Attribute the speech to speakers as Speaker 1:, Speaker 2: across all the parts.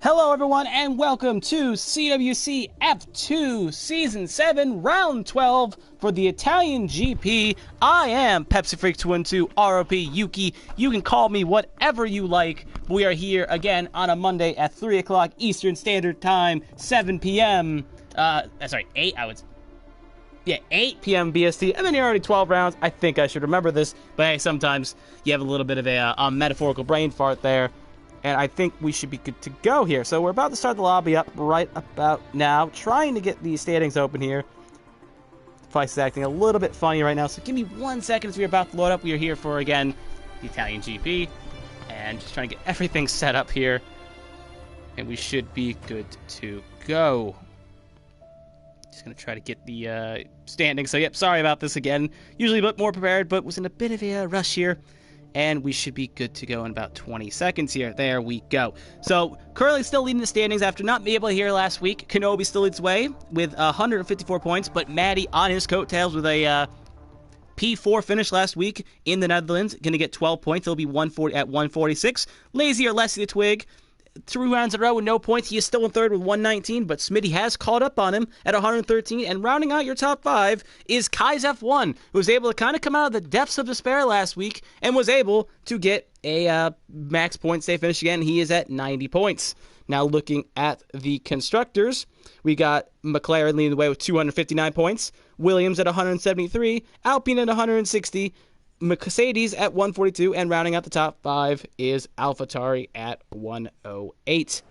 Speaker 1: Hello everyone and welcome to CWC F2 Season 7 Round 12 for the Italian GP. I am Pepsi Freak 212 ROP Yuki. You can call me whatever you like. We are here again on a Monday at 3 o'clock Eastern Standard Time, 7 p.m. 8 p.m. BST, and then you're already 12 rounds. I think I should remember this, but hey, sometimes you have a little bit of a metaphorical brain fart there. And I think we should be good to go here. So we're about to start the lobby up right about now. Trying to get the standings open here. The device is acting a little bit funny right now. So give me 1 second as we're about to load up. We are here for, again, the Italian GP. And just trying to get everything set up here. And we should be good to go. Just going to try to get the standings. So, yep, sorry about this again. Usually a bit more prepared, but was in a bit of a rush here. And we should be good to go in about 20 seconds here. There we go. So, currently still leading the standings after not being able to hear last week. Kenobi still leads way with 154 points, but Maddie on his coattails with a P4 finish last week in the Netherlands. Going to get 12 points. He'll be 140 at 146. Lazy or Leslie the Twig, 2 rounds in a row with no points. He is still in third with 119, but Smitty has caught up on him at 113. And rounding out your top 5 is Kai's F1, who was able to kind of come out of the depths of despair last week and was able to get a max points day finish again. He is at 90 points. Now looking at the constructors, we got McLaren leading the way with 259 points, Williams at 173, Alpine at 160, Mercedes at 142, and rounding out the top 5 is AlphaTauri at 108.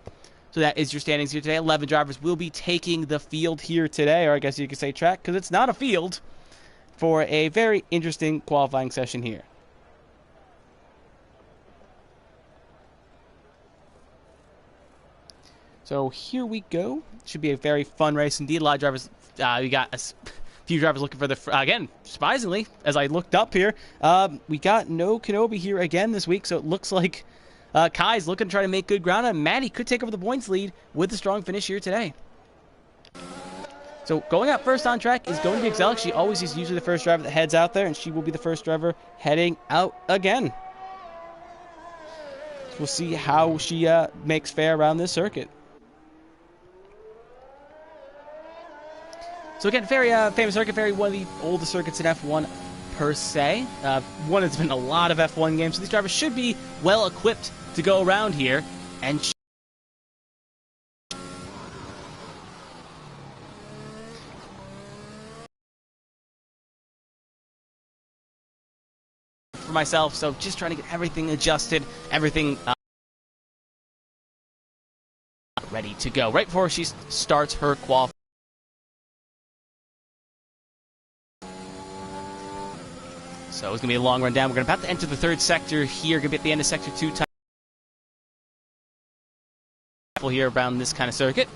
Speaker 1: So that is your standings here today. 11 drivers will be taking the field here today, or I guess you could say track, because it's not a field, for a very interesting qualifying session here. So here we go. Should be a very fun race indeed. A lot of drivers, we got a few drivers looking for the, again, surprisingly, as I looked up here, we got no Kenobi here again this week, so it looks like Kai's looking to try to make good ground, and Maddie could take over the points lead with a strong finish here today. So going out first on track is going to be Exelic. She always is usually the first driver that heads out there, and she will be the first driver heading out again. So we'll see how she makes fare around this circuit. So again, very famous circuit, one of the oldest circuits in F1 per se. One that's been a lot of F1 games, so these drivers should be well equipped to go around here. And for myself, so just trying to get everything adjusted, everything ready to go right before she starts her qualifying. So it's going to be a long run down. We're about to enter the third sector here. Going to be at the end of Sector 2. Here around this kind of circuit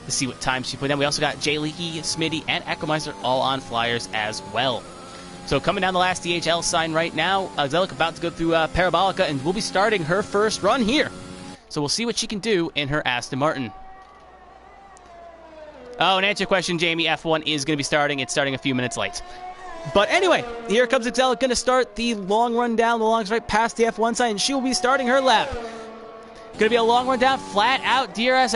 Speaker 1: to see what time she put down. We also got Jay Leakey, Smitty, and Equalizer all on flyers as well. So coming down the last DHL sign right now, Zelic about to go through Parabolica, and will be starting her first run here. So we'll see what she can do in her Aston Martin. Oh, and answer your question, Jamie, F1 is going to be starting. It's starting a few minutes late. But anyway, here comes Exelic, going to start the long run down the long straight past the F1 sign, and she will be starting her lap. Going to be a long run down, flat out, DRS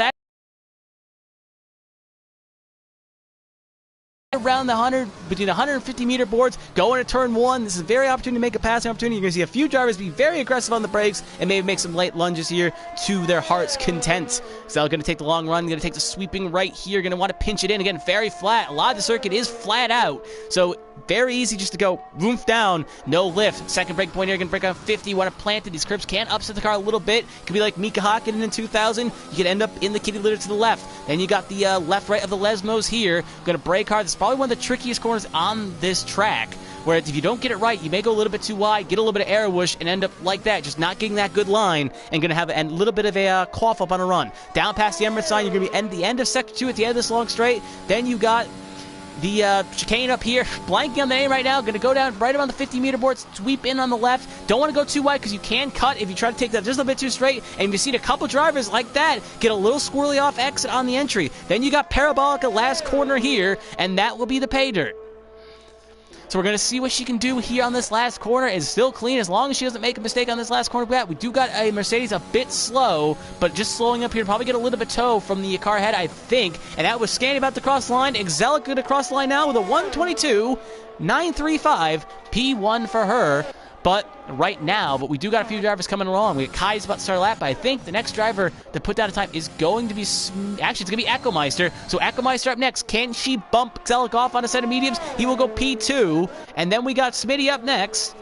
Speaker 1: around the 100, between the 150 meter boards, going to turn 1. This is a very opportunity to make a passing opportunity. You're going to see a few drivers be very aggressive on the brakes and maybe make some late lunges here to their heart's content. So going to take the long run, going to take the sweeping right here, going to want to pinch it in. Again, very flat. A lot of the circuit is flat out. So very easy just to go roof down, no lift. Second brake point here, going to break on 50. Want to plant it. These curbs can upset the car a little bit. Could be like Mika Hakkinen in 2000. You could end up in the kitty litter to the left. Then you got the left-right of the Lesmos here. Going to brake hard. This is probably one of the trickiest corners on this track, where if you don't get it right, you may go a little bit too wide, get a little bit of air whoosh, and end up like that, just not getting that good line, and going to have a little bit of a cough up on a run. Down past the Emirates sign, you're going to be at the end of Sector 2 at the end of this long straight. Then you got the chicane up here, blanking on the name right now, going to go down right around the 50-meter board, sweep in on the left. Don't want to go too wide because you can cut if you try to take that just a little bit too straight. And you've seen a couple drivers like that get a little squirrely off exit on the entry. Then you got Parabolica last corner here, and that will be the pay dirt. So we're going to see what she can do here on this last corner. It's still clean as long as she doesn't make a mistake on this last corner. We do got a Mercedes a bit slow, but just slowing up here to probably get a little bit toe from the car ahead, I think. And that was Scanny about to cross the line. Exelic going to cross the line now with a 1:22.935 P1 for her. But right now, we do got a few drivers coming along. We got Kai's about to start a lap, but I think the next driver to put down a time is going to be, actually, it's going to be Ecomeister. So Ecomeister up next. Can she bump Exelic off on a set of mediums? He will go P2. And then we got Smitty up next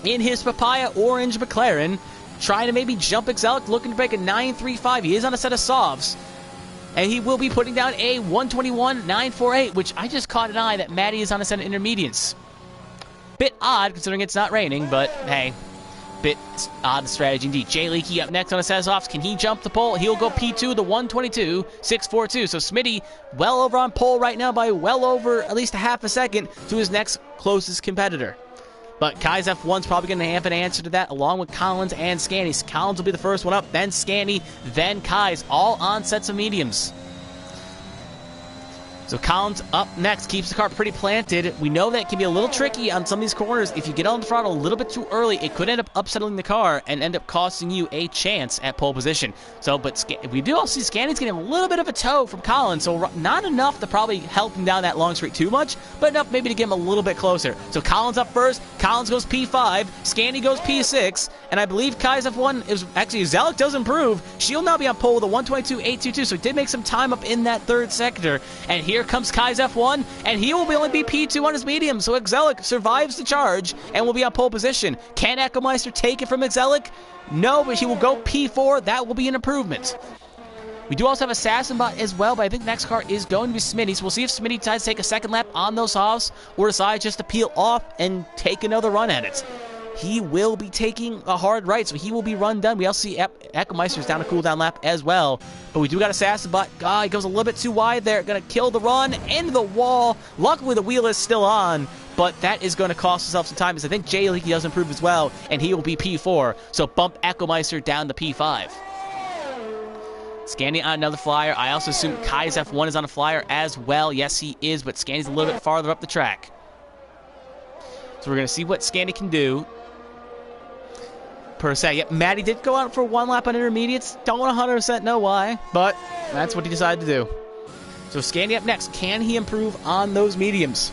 Speaker 1: in his Papaya Orange McLaren, trying to maybe jump Exelic, looking to break a 9.35. He is on a set of softs. And he will be putting down a 1:21.948, which I just caught an eye that Maddie is on a set of intermediates. Bit odd considering it's not raining, but hey, bit odd strategy indeed. Jay Leakey up next on a set of softs. Can he jump the pole? He'll go P2, the 1:22.642. So Smitty well over on pole right now by well over at least a half a second to his next closest competitor. But Kai's F1's probably going to have an answer to that, along with Collins and Scanny. Collins will be the first one up, then Scanny, then Kai's, all on sets of mediums. So Collins up next, keeps the car pretty planted. We know that it can be a little tricky on some of these corners. If you get on the throttle a little bit too early, it could end up upsettling the car and end up costing you a chance at pole position. So, but we do also see Scanny's getting a little bit of a toe from Collins, so not enough to probably help him down that long straight too much, but enough maybe to get him a little bit closer. So Collins up first, Collins goes P5, Scanny goes P6, and I believe Kai's F1 is actually, Exelic does improve. She'll now be on pole with a 1:22.822, so he did make some time up in that third sector. And here comes Kai's F1, and he will only be P2 on his medium, so Exelic survives the charge and will be on pole position. Can Ecomeister take it from Exelic? No, but he will go P4. That will be an improvement. We do also have Assassin Bot as well, but I think the next car is going to be Smitty, so we'll see if Smitty decides to take a second lap on those softs or decides just to peel off and take another run at it. He will be taking a hard right, so he will be run done. We also see Ecomeister's down a cooldown lap as well. But we do got Assassin Bot. He goes a little bit too wide there. Going to kill the run into the wall. Luckily, the wheel is still on, but that is going to cost himself some time, because I think Jay Leakey does improve as well, and he will be P4. So bump Ecomeister down to P5. Scanny on another flyer. I also assume Kai's F1 is on a flyer as well. Yes, he is, but Scanny's a little bit farther up the track. So we're going to see what Scanny can do. Per se. Yep, Maddie did go out for one lap on intermediates. Don't 100% know why, but that's what he decided to do. So Scanny up next. Can he improve on those mediums?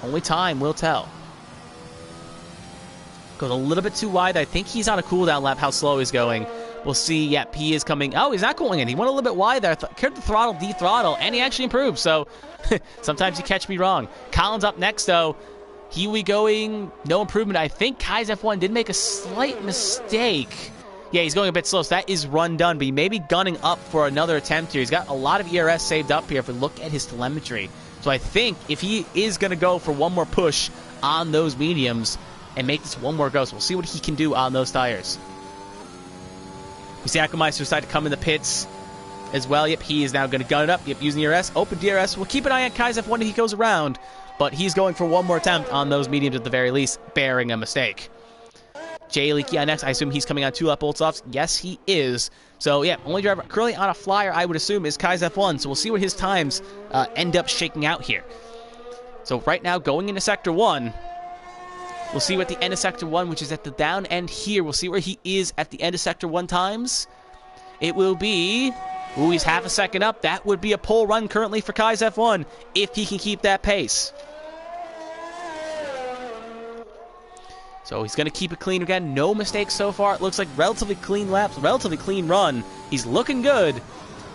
Speaker 1: Only time will tell. Goes a little bit too wide. I think he's on a cooldown lap, how slow he's going. We'll see. Yep, he is coming. Oh, he's not cooling in. He went a little bit wide there. Cared the throttle, de-throttle, and he actually improved. So sometimes you catch me wrong. Collins up next, though. He will be going, no improvement. I think Kai's F1 did make a slight mistake. Yeah, he's going a bit slow, so that is run done, but he may be gunning up for another attempt here. He's got a lot of ERS saved up here if we look at his telemetry. So I think if he is going to go for one more push on those mediums and make this one more go, so we'll see what he can do on those tires. We see Ecomeister decide to come in the pits as well. Yep, he is now going to gun it up. Yep, using ERS, open DRS. We'll keep an eye on Kai's F1 if he goes around. But he's going for one more attempt on those mediums at the very least, bearing a mistake. Jay Leakey on next. I assume he's coming on 2-lap old softs. Yes, he is. So, yeah, only driver currently on a flyer, I would assume, is Kai's F1. So we'll see what his times end up shaking out here. So right now, going into Sector 1, we'll see what the end of Sector 1, which is at the down end here. We'll see where he is at the end of Sector 1 times. It will be... Ooh, he's half a second up. That would be a pole run currently for Kai's F1 if he can keep that pace. So he's going to keep it clean again. No mistakes so far. It looks like relatively clean laps, relatively clean run. He's looking good,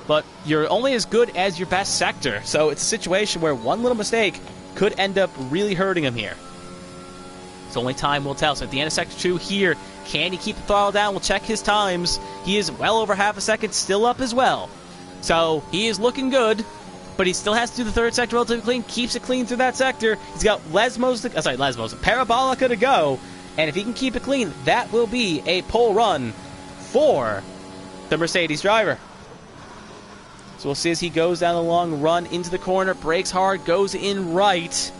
Speaker 1: but you're only as good as your best sector. So it's a situation where one little mistake could end up really hurting him here. So only time will tell. So at the end of Sector 2 here, can he keep the throttle down? We'll check his times. He is well over half a second still up as well. So he is looking good, but he still has to do the third sector relatively clean. Keeps it clean through that sector. He's got Parabolica to go. And if he can keep it clean, that will be a pole run for the Mercedes driver. So we'll see as he goes down the long run into the corner, brakes hard, goes in right.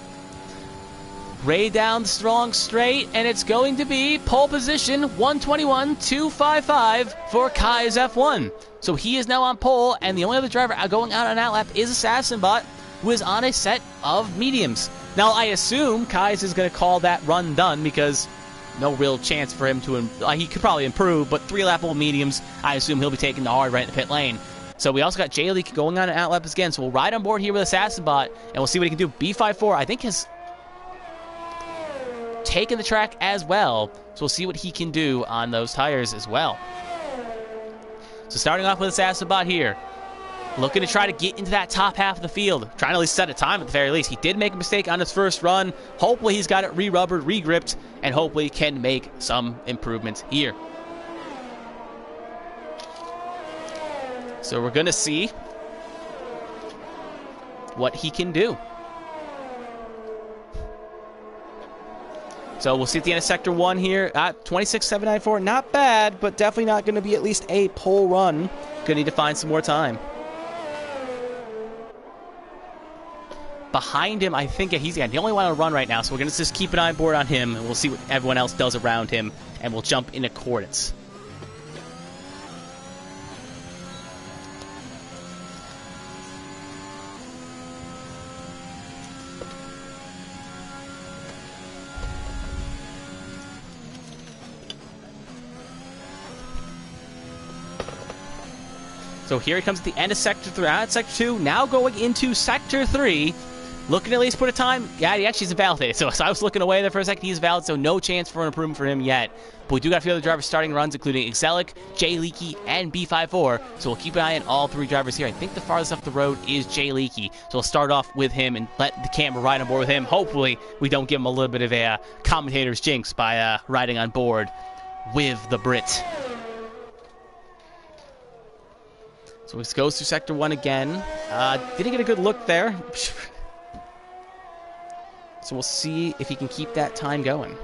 Speaker 1: Ray down the strong straight, and it's going to be pole position 1:21.255 for Kai's F1. So he is now on pole, and the only other driver going out on that lap is Assassin Bot, who is on a set of mediums. Now, I assume Kais is going to call that run done because no real chance for him to... he could probably improve, but 3 lappable mediums, I assume he'll be taking the hard right in the pit lane. So we also got J-Leak going on an outlap again, so we'll ride on board here with Assassinbot, and we'll see what he can do. B54, I think, has taken the track as well, so we'll see what he can do on those tires as well. So starting off with Assassinbot here, looking to try to get into that top half of the field, trying to at least set a time at the very least. He did make a mistake on his first run. Hopefully he's got it re-rubbered, re-gripped, and hopefully can make some improvements here. So we're going to see what he can do. So we'll see at the end of Sector 1 here at 26.794. Not bad, but definitely not going to be at least a pole run. Going to need to find some more time. Behind him, I think he's the only one on a run right now, so we're going to just keep an eye board on him, and we'll see what everyone else does around him, and we'll jump in accordance. So here he comes at the end of Sector 3, at Sector 2, now going into Sector 3. Looking to at least put a time. Yeah, he actually is invalidated. So I was looking away there for a second. He's valid, so no chance for an improvement for him yet. But we do got a few other drivers starting runs, including Exelic, J-Leaky, and B54. So we'll keep an eye on all 3 drivers here. I think the farthest up the road is J-Leaky. So we'll start off with him and let the camera ride on board with him. Hopefully, we don't give him a little bit of a commentator's jinx by riding on board with the Brit. So he goes through Sector 1 again. Didn't get a good look there. So we'll see if he can keep that time going.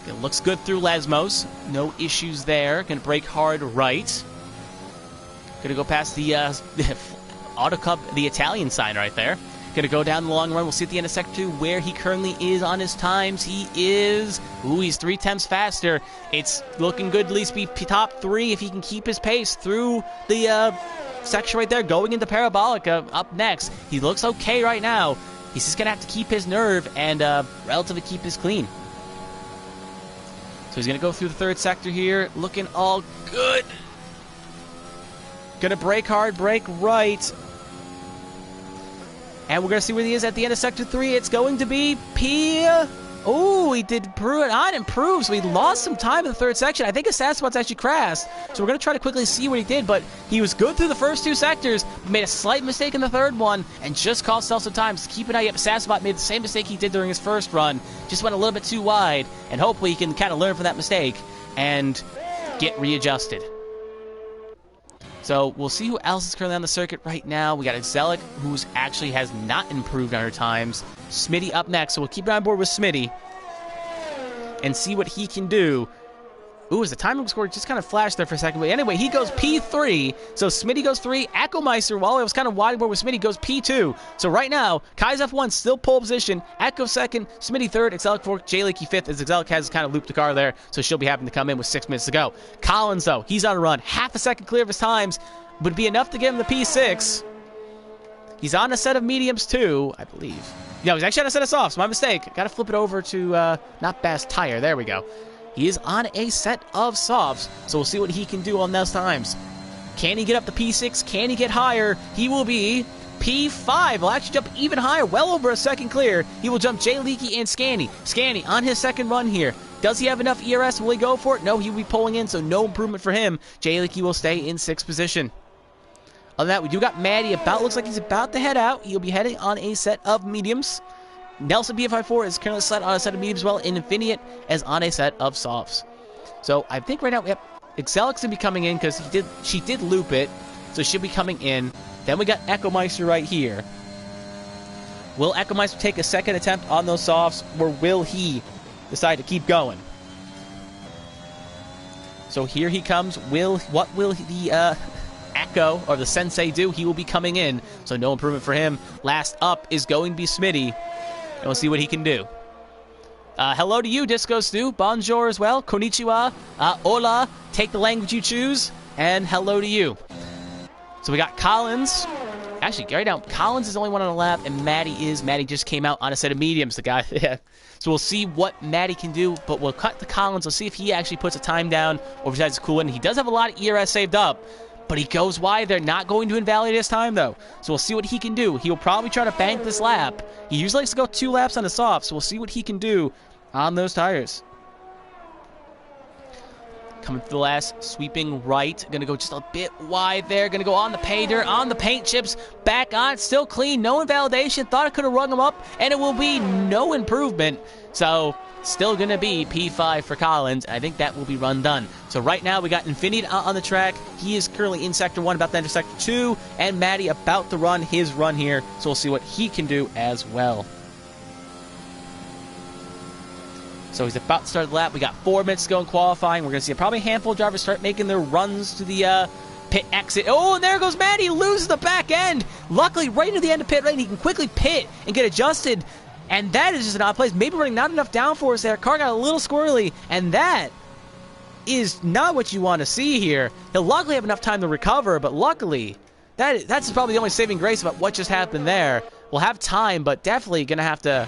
Speaker 1: It looks good through Lesmos. No issues there. Going to brake hard right. Going to go past the Auto Club, the Italian sign right there. Going to go down the long run. We'll see at the end of Sector 2 where he currently is on his times. He is... Ooh, he's 3 tenths faster. It's looking good to at least be top 3 if he can keep his pace through the section right there. Going into Parabolica up next. He looks okay right now. He's just going to have to keep his nerve and relatively keep his clean. So he's going to go through the 3rd sector here. Looking all good. Going to brake hard, brake right. And we're going to see where he is at the end of Sector 3. It's going to be P... Oh, he did not improve, so he lost some time in the 3rd section. I think his stat spot's actually crashed, so we're going to try to quickly see what he did, but he was good through the first 2 sectors, made a slight mistake in the 3rd one, and just cost himself some time. So keep an eye out. Sasspot made the same mistake he did during his first run, just went a little bit too wide, and hopefully he can kind of learn from that mistake and get readjusted. So we'll see who else is currently on the circuit right now. We got Exelic, who actually has not improved on her times. Smitty up next, so we'll keep on board with Smitty and see what he can do. Ooh, as the time score just kind of flashed there for a second. But anyway, he goes P3. So Smitty goes 3. Echo-Meister, while I was kind of wide board with Smitty, goes P2. So right now, Kai's F1 still pole position. Echo 2nd, Smitty 3rd, Exelic 4th, J-Leaky 5th, as Exelic has kind of looped the car there. So she'll be having to come in with 6 minutes to go. Collins, though, he's on a run. Half a second clear of his times. Would be enough to get him the P6. He's on a set of mediums, too, I believe. No, he's actually on a set of softs. My mistake. Got to flip it over to not Bass Tire. There we go. He is on a set of softs, so we'll see what he can do on those times. Can he get up to P6? Can he get higher? He will be P5. He'll actually jump even higher, well over a second clear. He will jump J-Leaky and Scanny. Scanny on his 2nd run here. Does he have enough ERS? Will he go for it? No, he will be pulling in, so no improvement for him. J-Leaky will stay in 6th position. Other than that, we do got Maddie. Looks like he's about to head out. He'll be heading on a set of mediums. Nelson BF54 is currently set on a set of mediums, well, and Infiniate is on a set of softs. So I think right now, yep, Exelic's going to be coming in because she did loop it, so she'll be coming in. Then we got Echo-Meister right here. Will Echo-Meister take a 2nd attempt on those softs, or will he decide to keep going? So here he comes. What will the Echo or the Sensei do? He will be coming in, so no improvement for him. Last up is going to be Smitty, and we'll see what he can do. Hello to you, Disco Stu. Bonjour as well. Konnichiwa. Hola. Take the language you choose. And hello to you. So we got Collins Actually, right now, Collins is the only one on the lap, and Maddie just came out on a set of mediums, the guy. Yeah. So we'll see what Maddie can do, but we'll cut to Collins. We'll see if he actually puts a time down or if he decides to cool in. He does have a lot of ERS saved up, but he goes wide. They're not going to invalidate his time, though. So we'll see what he can do. He'll probably try to bank this lap. He usually likes to go 2 laps on the soft, so we'll see what he can do on those tires. Coming through the last, sweeping right. Going to go just a bit wide there. Going to go on the pay dirt, on the paint chips. Back on, still clean. No invalidation. Thought I could have rung him up, and it will be no improvement. So, still going to be P5 for Collins. I think that will be run done. So right now, we got Infinite on the track. He is currently in Sector 1, about to enter Sector 2. And Maddie about to run his run here. So we'll see what he can do as well. So he's about to start the lap. We got 4 minutes to go in qualifying. We're going to see probably a handful of drivers start making their runs to the pit exit. Oh, and there goes Maddie. He loses the back end. Luckily, right near the end of pit lane, he can quickly pit and get adjusted. And that is just an odd place. Maybe running not enough downforce there. Car got a little squirrely. And that is not what you want to see here. He'll luckily have enough time to recover, but luckily, that's probably the only saving grace about what just happened there. We'll have time, but definitely going to have to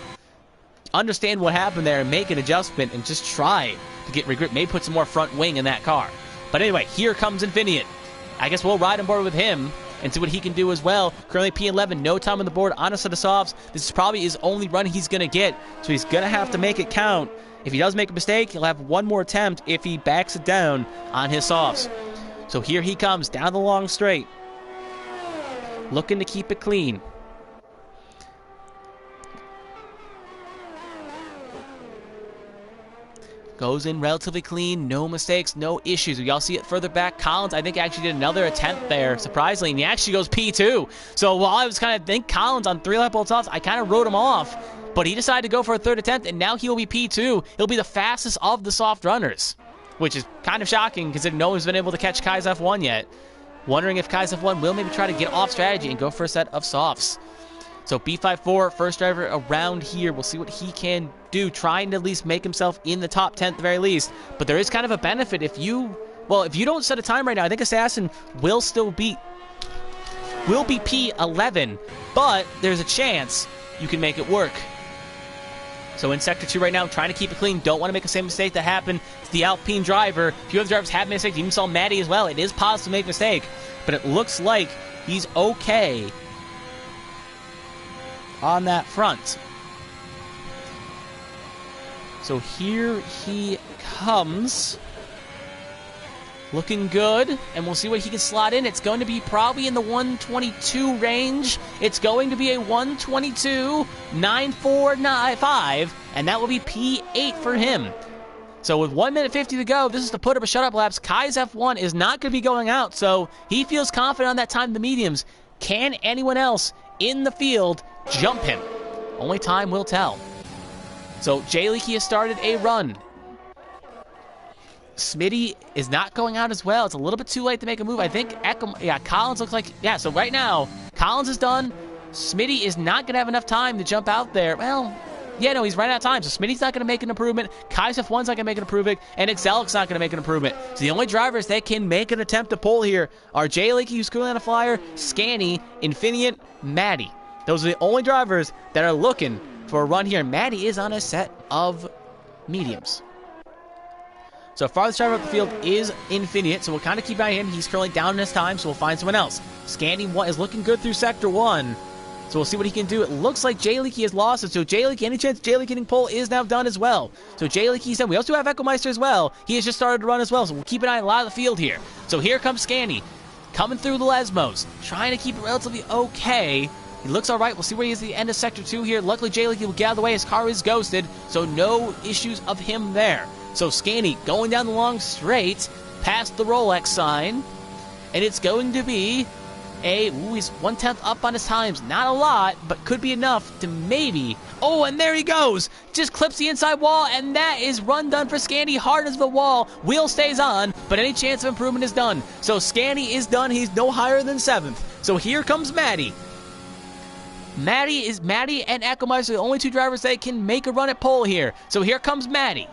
Speaker 1: understand what happened there and make an adjustment and just try to get regrip. Maybe put some more front wing in that car. But anyway, here comes Infinite. I guess we'll ride on board with him and see what he can do as well. Currently P11, no time on the board, on a set of softs. This is probably his only run he's going to get, so he's going to have to make it count. If he does make a mistake, he'll have one more attempt if he backs it down on his softs. So here he comes down the long straight, looking to keep it clean. Goes in relatively clean, no mistakes, no issues. We all see it further back. Collins, I think, actually did another attempt there, surprisingly, and he actually goes P2. So while I was kind of think Collins on 3-lap old softs, I kind of wrote him off, but he decided to go for a 3rd attempt, and now he'll be P2. He'll be the fastest of the soft runners, which is kind of shocking considering no one's been able to catch Kai's F1 yet. Wondering if Kai's F1 will maybe try to get off strategy and go for a set of softs. So B54, first driver around here. We'll see what he can do, trying to at least make himself in the top 10 at the very least. But there is kind of a benefit if you don't set a time right now. I think Assassin will be P11, but there's a chance you can make it work. So in Sector 2 right now, trying to keep it clean. Don't want to make the same mistake that happened to the Alpine driver. A few other drivers have made mistakes. You even saw Maddie as well. It is possible to make a mistake, but it looks like he's okay on that front. So here he comes, looking good, and we'll see what he can slot in. It's going to be probably in the 122 range. It's going to be a 122.9495, and that will be P8 for him. So with 1 minute 50 to go, this is the put up a shut up laps. Kai's F1 is not going to be going out, so he feels confident on that time in the mediums. Can anyone else in the field jump him? Only time will tell. So Jay Leakey has started a run. Smitty is not going out as well. It's a little bit too late to make a move. I think Collins looks like, so right now, Collins is done. Smitty is not going to have enough time to jump out there. Well, no, he's running out of time, so Smitty's not going to make an improvement. Kai's F1's not going to make an improvement, and Excelic's not going to make an improvement. So the only drivers that can make an attempt to pull here are Jay Leakey, who's currently on a flyer, Scanny, Infinite, Maddie. Those are the only drivers that are looking for a run here. Maddie is on a set of mediums. So farthest driver up the field is Infinite, so we'll kind of keep an eye on him. He's currently down in his time, so we'll find someone else. Scanny is looking good through Sector 1. So we'll see what he can do. It looks like Jay Leakey has lost it. So Jay Leakey, any chance Jay Leakey getting pole is now done as well. So Jay Leakey's done. We also have Echo Meister as well. He has just started to run as well. So we'll keep an eye on a lot of the field here. So here comes Scanny, coming through the Lesmos, trying to keep it relatively okay. He looks all right. We'll see where he is at the end of Sector 2 here. Luckily, Jay Leakey will get out of the way. His car is ghosted, so no issues of him there. So Scanny going down the long straight, past the Rolex sign, and it's going to be he's 1/10 up on his times. Not a lot, but could be enough to maybe. Oh, and there he goes. Just clips the inside wall, and that is run done for Scanny. Hard as the wall. Wheel stays on, but any chance of improvement is done. So Scanny is done. He's no higher than 7th. So here comes Maddie. Maddie and Echo Meister, the only two drivers that can make a run at pole here. So here comes Maddie.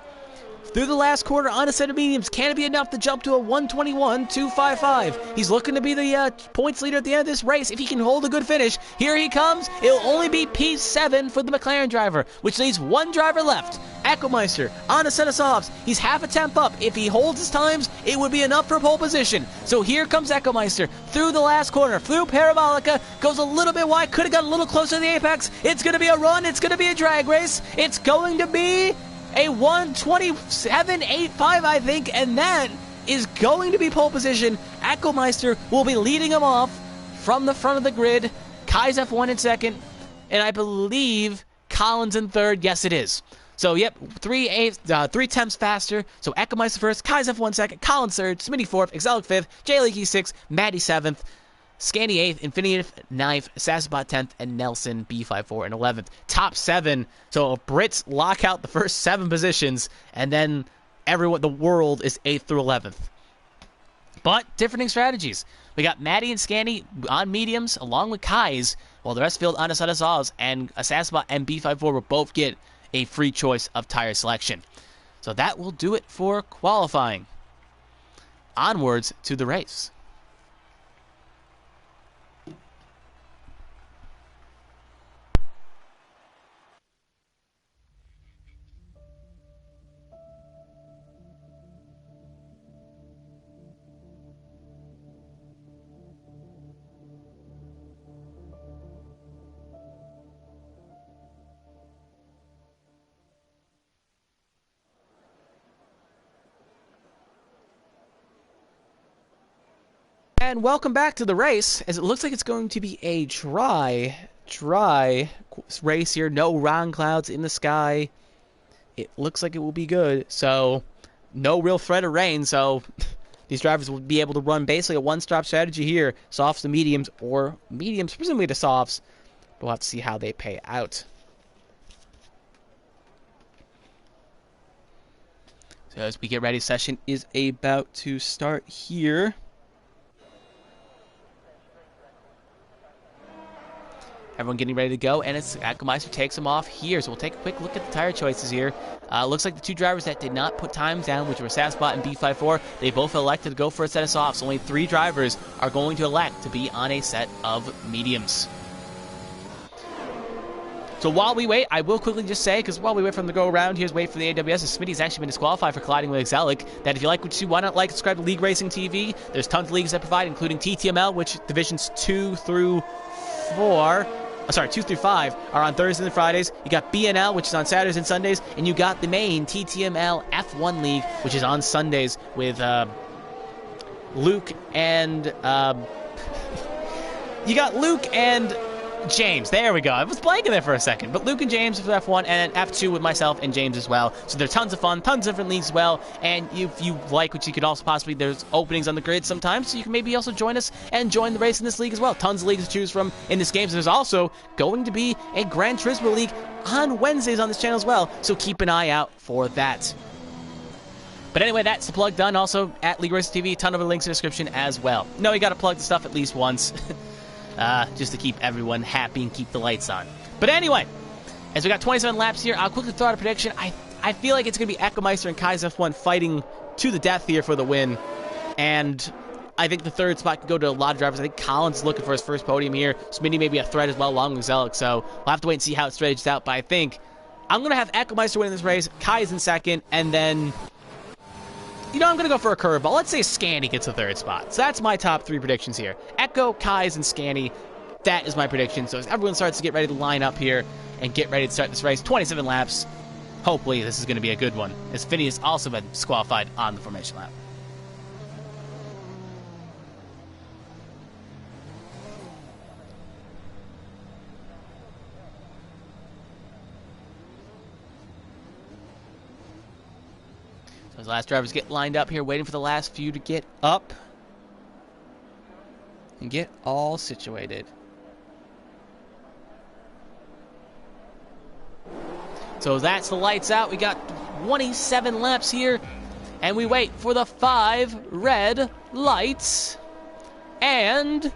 Speaker 1: through the last corner on a set of mediums. Can it be enough to jump to a 121.255? He's looking to be the points leader at the end of this race. If he can hold a good finish, here he comes. It'll only be P7 for the McLaren driver, which leaves one driver left. Ecclemeister on a set of softs. He's half a temp up. If he holds his times, it would be enough for pole position. So here comes Ecclemeister through the last corner, through Parabolica, goes a little bit wide, could have got a little closer to the apex. It's going to be a run. It's going to be a drag race. It's going to be a 127.85, I think, and that is going to be pole position. Ecclemeister will be leading him off from the front of the grid. Kai's F1 in second, and I believe Collins in third. Yes, it is. So, yep, 3 tenths faster. So, Ecclemeister first, Kai's F1 second, Collins third, Smitty fourth, Exelic fifth, Jay Leakey sixth, Maddie seventh, Scanny 8th, Infinitive 9th, Sassabot 10th, and Nelson B54 in 11th. Top 7. So Brits lock out the first 7 positions, and then the world is 8th through 11th. But differing strategies. We got Maddie and Scanny on mediums, along with Kai's, while the rest field on a set of saws, and Sassabot and B54 will both get a free choice of tire selection. So that will do it for qualifying. Onwards to the race. And welcome back to the race, as it looks like it's going to be a dry race here. No round clouds in the sky. It looks like it will be good. So, no real threat of rain. So, these drivers will be able to run basically a one-stop strategy here. Softs to mediums, or mediums presumably to softs. We'll have to see how they pay out. So, as we get ready, session is about to start here. Everyone getting ready to go, and it's Ecclemeister takes him off here. So we'll take a quick look at the tire choices here. Looks like the two drivers that did not put times down, which were Sassabot and B54, they both elected to go for a set of softs. Only 3 drivers are going to elect to be on a set of mediums. So while we wait, I will quickly just say, because while we wait for them to go around, here's wait for the AWS. Smitty's actually been disqualified for colliding with Exelic. That if you like what you see, why not like, subscribe to League Racing TV? There's tons of leagues that provide, including TTML, which divisions 2 through 5 are on Thursdays and Fridays. You got BNL, which is on Saturdays and Sundays, and you got the main TTML F1 League, which is on Sundays with Luke and you got Luke and James. There we go. I was blanking there for a second. But Luke and James for F1, and then F2 with myself and James as well. So there's tons of fun, tons of different leagues as well. And if you like what you could also possibly, there's openings on the grid sometimes, so you can maybe also join us and join the race in this league as well. Tons of leagues to choose from in this game. So there's also going to be a Gran Turismo League on Wednesdays on this channel as well. So keep an eye out for that. But anyway, that's the plug done. Also, at League Racing TV, a ton of links in the description as well. No, you got to plug the stuff at least once. Just to keep everyone happy and keep the lights on. But anyway, as we got 27 laps here, I'll quickly throw out a prediction. I feel like it's going to be Ecclemeister and Kai's F1 fighting to the death here for the win. And I think the third spot could go to a lot of drivers. I think Collins is looking for his first podium here. Smitty may be a threat as well, along with Zelic. So we'll have to wait and see how it strategies out. But I think I'm going to have Ecclemeister win this race. Kai's in second. And then, you know, I'm going to go for a curveball. Let's say Scanny gets the third spot. So that's my top 3 predictions here. Echo, Kai's, and Scanny. That is my prediction. So as everyone starts to get ready to line up here and get ready to start this race, 27 laps. Hopefully this is going to be a good one, as Finney has also been disqualified on the formation lap. So as the last drivers get lined up here, waiting for the last few to get up and get all situated. So that's the lights out. We got 27 laps here, and we wait for the 5 red lights. And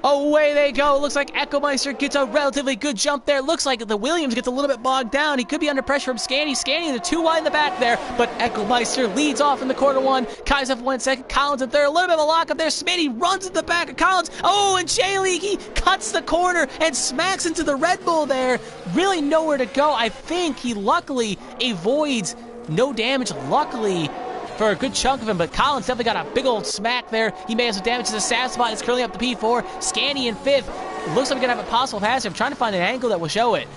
Speaker 1: Away they go. Looks like Echomeister gets a relatively good jump there. Looks like the Williams gets a little bit bogged down. He could be under pressure from Scanny. Scanny, the 2 wide in the back there, but Echomeister leads off in the quarter 1. Kai's F1 second. Collins in third. A little bit of a lockup there. Smitty runs at the back of Collins. Oh, and J-League, he cuts the corner and smacks into the Red Bull there. Really nowhere to go. I think he luckily avoids no damage, luckily, for a good chunk of him, but Collins definitely got a big old smack there. He may have some damage to the Sass spot. It's currently up to P4. Scanny in 5th. Looks like we're going to have a possible pass here. I'm trying to find an angle that will show it.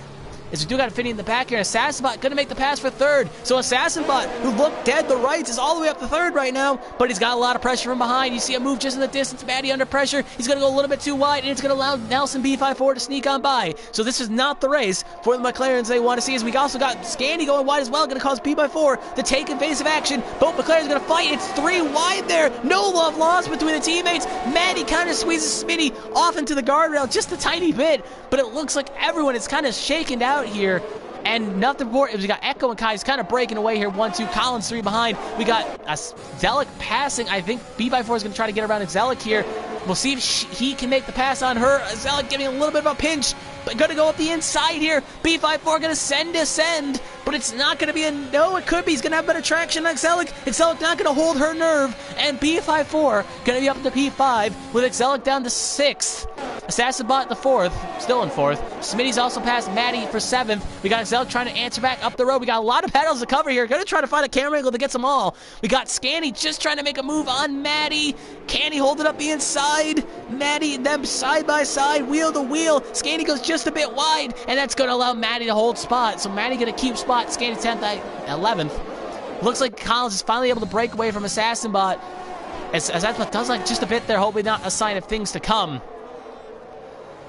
Speaker 1: As we do got Finny in the back here. Assassinbot going to make the pass for 3rd. So Assassinbot, who looked dead the rights, is all the way up to 3rd right now, but he's got a lot of pressure from behind. You see a move just in the distance. Maddie under pressure. He's going to go a little bit too wide, and it's going to allow Nelson B54 to sneak on by. So this is not the race for the McLarens they want to see, as we also got Scandy going wide as well, going to cause B54 to take invasive action. Both McLarens going to fight. It's 3 wide there. No love lost between the teammates. Maddie kind of squeezes Smitty off into the guardrail just a tiny bit, but it looks like everyone is kind of shaken out here. And nothing more. We got Echo and Kai's kind of breaking away here. 1-2. Collins 3 behind. We got Zelik passing. I think B4 is going to try to get around Zelik here. We'll see if he can make the pass on her. Zelik giving a little bit of a pinch, but going to go up the inside here. B54 going to send, but it's not going to be a no. It could be. He's going to have better traction on Zelik. Zelik not going to hold her nerve, and B54 going to be up to P5 with Zelik down to 6th. Assassinbot the 4th, still in 4th. Smitty's also passed Maddie for 7th. We got Zelik trying to answer back up the road. We got a lot of battles to cover here. Going to try to find a camera angle that gets them all. We got Scanny just trying to make a move on Maddie. Can he hold it up the inside? Maddie and them side by side, wheel to wheel. Scanny goes just a bit wide, and that's going to allow Maddie to hold spot. So Maddie going to keep spot. Scanny 10th, 11th. Looks like Collins is finally able to break away from Assassinbot. Assassinbot does like just a bit there, hopefully not a sign of things to come.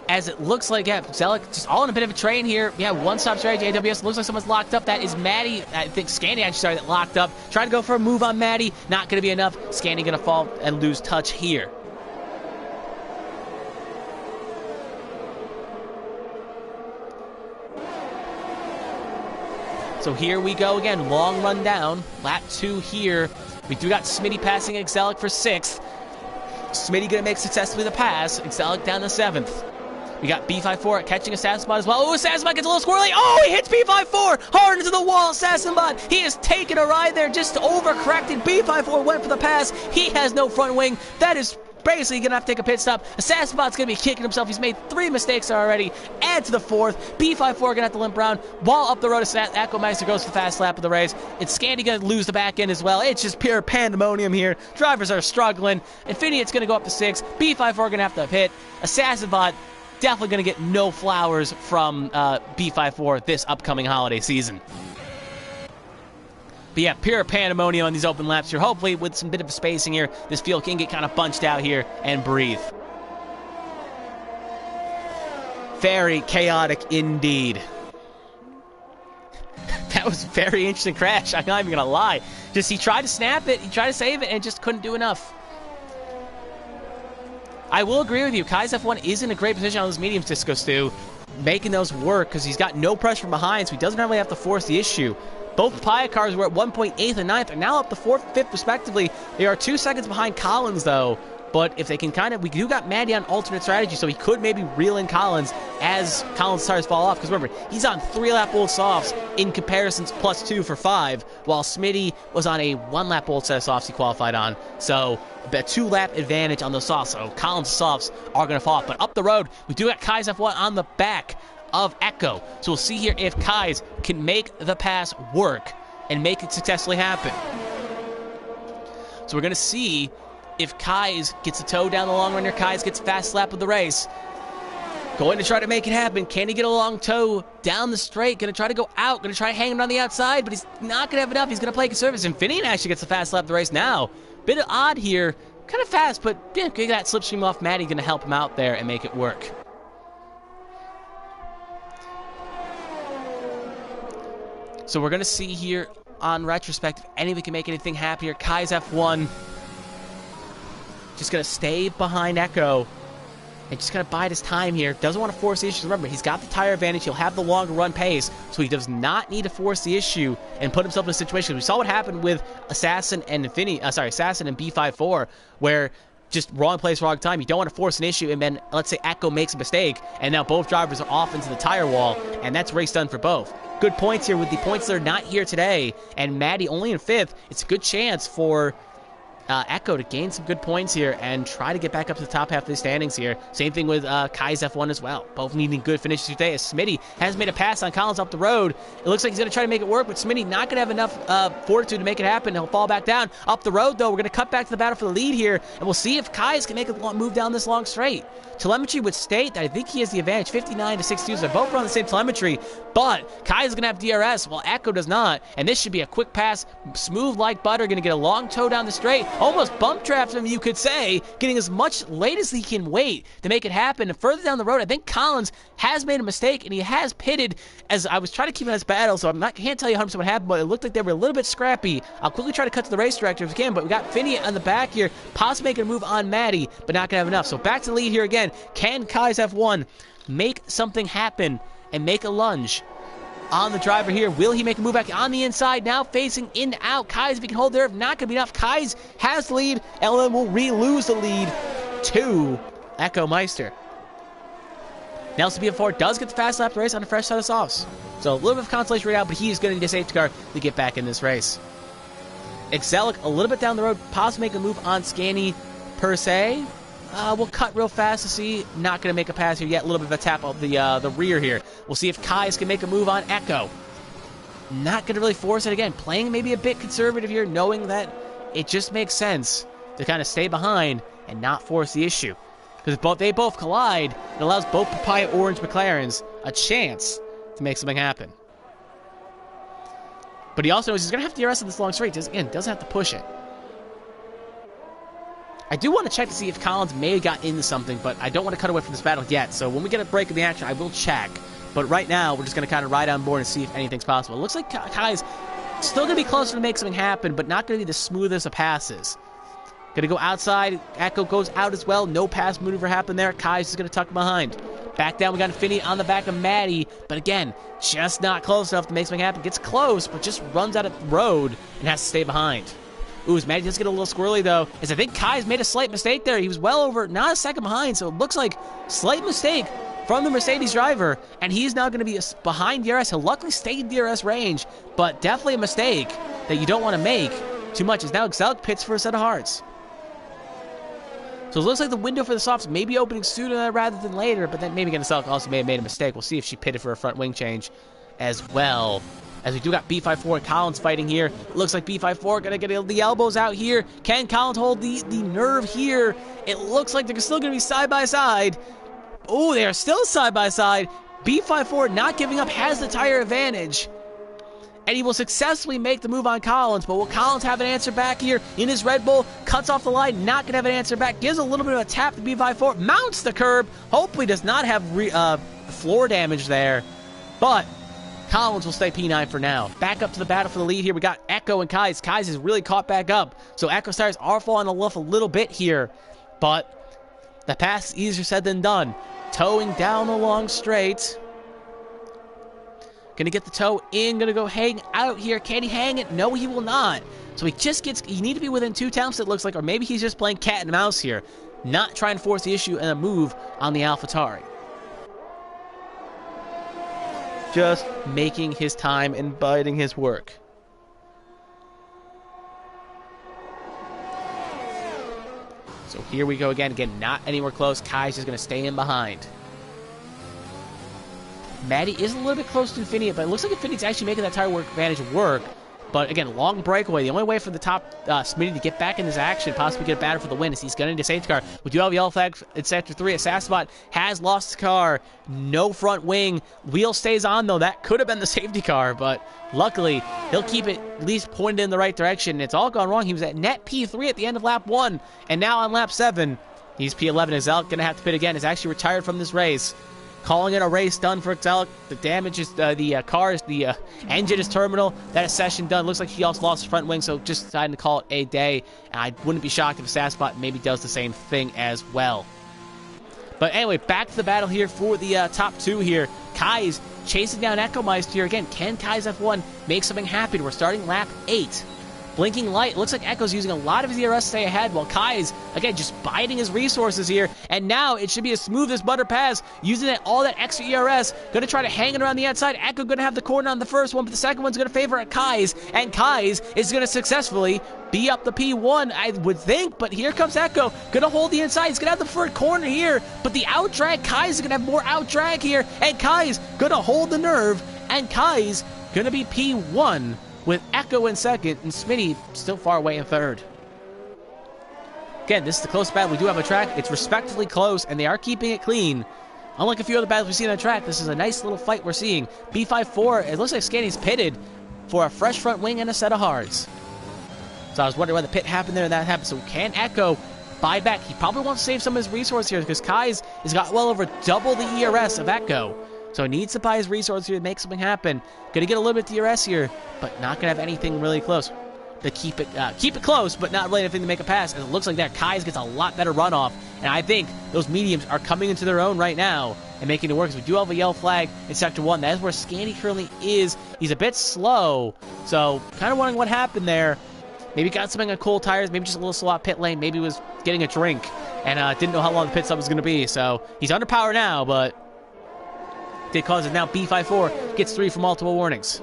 Speaker 1: As it looks like, yeah, Zelik just all in a bit of a train here. Yeah, one-stop strategy, AWS. Looks like someone's locked up. That is Maddie. I think Scandy actually started that locked up. Trying to go for a move on Maddie. Not going to be enough. Scandy going to fall and lose touch here. So here we go again. Long run down. Lap 2 here. We do got Smitty passing Zelik for 6th. Smitty going to make successfully the pass. Zelik down to 7th. We got B54 catching Assassinbot as well. Oh, Assassinbot gets a little squirrely. Oh, he hits B54 hard into the wall. Assassinbot, he has taken a ride there, just overcorrected. B54 went for the pass. He has no front wing. That is basically going to have to take a pit stop. Assassinbot's going to be kicking himself. He's made 3 mistakes already. Add to the 4th. B54 going to have to limp around. While up the road, Echomeister goes for the fast lap of the race. It's Scandy going to lose the back end as well. It's just pure pandemonium here. Drivers are struggling. Infinite's going to go up to 6. B54 going to have to pit. Assassinbot definitely going to get no flowers from B54 this upcoming holiday season. But yeah, pure pandemonium on these open laps here. Hopefully, with some bit of spacing here, this field can get kind of bunched out here and breathe. Very chaotic indeed. That was a very interesting crash. I'm not even going to lie. Just he tried to snap it, he tried to save it, and just couldn't do enough. I will agree with you. Kai's F1 is in a great position on those mediums, Disco Stu, making those work because he's got no pressure from behind, so he doesn't really have to force the issue. Both Paya cars were at 1.8 and 9th, and now up to 4th and 5th respectively. They are 2 seconds behind Collins, though. But if they can we do got Maddie on alternate strategy, so he could maybe reel in Collins as Collins' tires fall off. Because remember, he's on 3-lap old softs in comparisons +2 for 5, while Smitty was on a 1-lap old set of softs he qualified on. So a 2-lap advantage on those softs. So Collins' softs are going to fall off. But up the road, we do got Kai's F1 on the back of Echo. So we'll see here if Kai's can make the pass work and make it successfully happen. So we're going to see if Kai's gets a toe down the long run here. Kai's gets fast lap of the race. Going to try to make it happen. Can he get a long toe down the straight? Going to try to go out. Going to try hanging on the outside, but he's not going to have enough. He's going to play conservative. Infinity actually gets the fast lap of the race now. Bit odd here. Kind of fast, but yeah, get that slipstream off. Maddie going to help him out there and make it work. So we're going to see here on retrospect if anybody can make anything happen here. Kai's F1 just going to stay behind Echo and just going to bide his time here. Doesn't want to force the issue. Remember, he's got the tire advantage. He'll have the longer run pace, so he does not need to force the issue and put himself in a situation. We saw what happened with Assassin and Assassin and B54, where just wrong place, wrong time. You don't want to force an issue, and then let's say Echo makes a mistake, and now both drivers are off into the tire wall, and that's race done for both. Good points here with the points that are not here today, and Maddie only in 5th. It's a good chance for Echo to gain some good points here and try to get back up to the top half of the standings here. Same thing with Kai's F1 as well. Both needing good finishes today as Smitty has made a pass on Collins up the road. It looks like he's going to try to make it work, but Smitty not going to have enough fortitude to make it happen. He'll fall back down. Up the road, though, we're going to cut back to the battle for the lead here, and we'll see if Kai's can make a move down this long straight. Telemetry would state that I think he has the advantage, 59 to 62, so they're both on the same telemetry, but Kai's going to have DRS while Echo does not, and this should be a quick pass, smooth like butter, going to get a long tow down the straight, almost bump trapped him, you could say, getting as much late as he can wait to make it happen. And further down the road, I think Collins has made a mistake, and he has pitted, as I was trying to keep in this battle, so can't tell you 100% what happened, but it looked like they were a little bit scrappy. I'll quickly try to cut to the race director if we can, but we got Finney on the back here, possibly making a move on Maddie, but not going to have enough. So back to the lead here again. Can Kai's F1 make something happen and make a lunge on the driver here? Will he make a move back on the inside? Now facing in out. Kai's, if he can hold there, if not going to be enough. Kai's has the lead. Ellen will lose the lead to Echo Meister. Nelson BM4 does get the fast lap race on a fresh set of softs. So a little bit of consolation right now, but he is going to need a safety car to get back in this race. Exelic a little bit down the road, possibly make a move on Scanny per se. We'll cut real fast to see. Not going to make a pass here yet. A little bit of a tap of the rear here. We'll see if Kai's can make a move on Echo. Not going to really force it again. Playing maybe a bit conservative here, knowing that it just makes sense to kind of stay behind and not force the issue. Because they both collide, it allows both Papaya Orange McLarens a chance to make something happen. But he also knows he's going to have to DRS in this long straight. Doesn't have to push it. I do want to check to see if Collins may have got into something, but I don't want to cut away from this battle yet. So when we get a break in the action, I will check. But right now, we're just going to kind of ride on board and see if anything's possible. It looks like Kai's still going to be closer to make something happen, but not going to be the smoothest of passes. Going to go outside. Echo goes out as well. No pass maneuver happened there. Kai's is going to tuck behind. Back down, we got Infinity on the back of Maddie. But again, just not close enough to make something happen. Gets close, but just runs out of the road and has to stay behind. Ooh, Maddie does get a little squirrely, though, as I think Kai's made a slight mistake there. He was well over, not a second behind, so it looks like slight mistake from the Mercedes driver, and he's now going to be behind DRS. He'll luckily stay in DRS range, but definitely a mistake that you don't want to make too much, as now Exelic pits for a set of hearts. So it looks like the window for the softs may be opening sooner rather than later, but then maybe Exelic also may have made a mistake. We'll see if she pitted for a front wing change as well. As we do got B54 and Collins fighting here. Looks like B54 going to get the elbows out here. Can Collins hold the nerve here? It looks like they're still going to be side by side. Oh, they are still side by side. B54 not giving up, has the tire advantage. And he will successfully make the move on Collins. But will Collins have an answer back here in his Red Bull? Cuts off the line, not going to have an answer back. Gives a little bit of a tap to B54. Mounts the curb. Hopefully does not have floor damage there. But Collins will stay P9 for now. Back up to the battle for the lead here. We got Echo and Kai's. Kai's is really caught back up. So Echo's tires are falling off a little bit here. But the pass is easier said than done. Towing down the long straight. Gonna get the toe in. Gonna go hang out here. Can he hang it? No, he will not. So he just gets, you need to be within 2 tenths, it looks like, or maybe he's just playing cat and mouse here. Not trying to force the issue and a move on the AlphaTauri. Just making his time and biding his work. So here we go again. Again, not anywhere close. Kai's just going to stay in behind. Maddie is a little bit close to Infinity, but it looks like Infinity's actually making that tire work advantage work. But again, long breakaway. The only way for the top Smitty to get back in this action, possibly get a batter for the win, is he's going to need a safety car. We do have a yellow flag in Sector 3. Assassinbot has lost the car. No front wing. Wheel stays on, though. That could have been the safety car, but luckily, he'll keep it at least pointed in the right direction. It's all gone wrong. He was at net P3 at the end of lap 1, and now on lap 7, he's P11. Exelic going to have to pit again. He's actually retired from this race. Calling it a race done for Exelic. The damage is the engine is terminal. That is session done. Looks like he also lost his front wing, so just decided to call it a day. And I wouldn't be shocked if Assassinbot maybe does the same thing as well. But anyway, back to the battle here for the top 2 here. Kai's chasing down Echo Meister here again. Can Kai's F1 make something happen? We're starting lap 8. blinking light. It looks like Echo's using a lot of his ERS to stay ahead, while Kai's, again, just biding his resources here. And now it should be a smooth as butter pass, using all that extra ERS. Going to try to hang it around the outside. Echo going to have the corner on the first one, but the second one's going to favor Kai's, and Kai's is going to successfully be up the P1, I would think, but here comes Echo. Going to hold the inside. He's going to have the third corner here, but the out drag, Kai's going to have more out drag here, and Kai's going to hold the nerve, and Kai's going to be P1 with Echo in second, and Smitty still far away in third. Again, this is the close battle. We do have a track. It's respectively close, and they are keeping it clean. Unlike a few other battles we've seen on the track, this is a nice little fight we're seeing. B54, it looks like Scanny's pitted for a fresh front wing and a set of hards. So I was wondering why the pit happened there and that happened. So can Echo buy back? He probably wants to save some of his resources here because Kai's has got well over double the ERS of Echo. So he needs to buy his resources here to make something happen. Going to get a little bit of DRS here, but not going to have anything really close to keep it close, but not really anything to make a pass. And it looks like that Kai's gets a lot better runoff. And I think those mediums are coming into their own right now and making it work. We do have a yellow flag in Sector 1. That is where Scanny currently is. He's a bit slow, so kind of wondering what happened there. Maybe got something on cold tires, maybe just a little slow out pit lane, maybe was getting a drink and didn't know how long the pit stop was going to be. So he's under power now, but did cause it. Now B54 gets 3 for multiple warnings.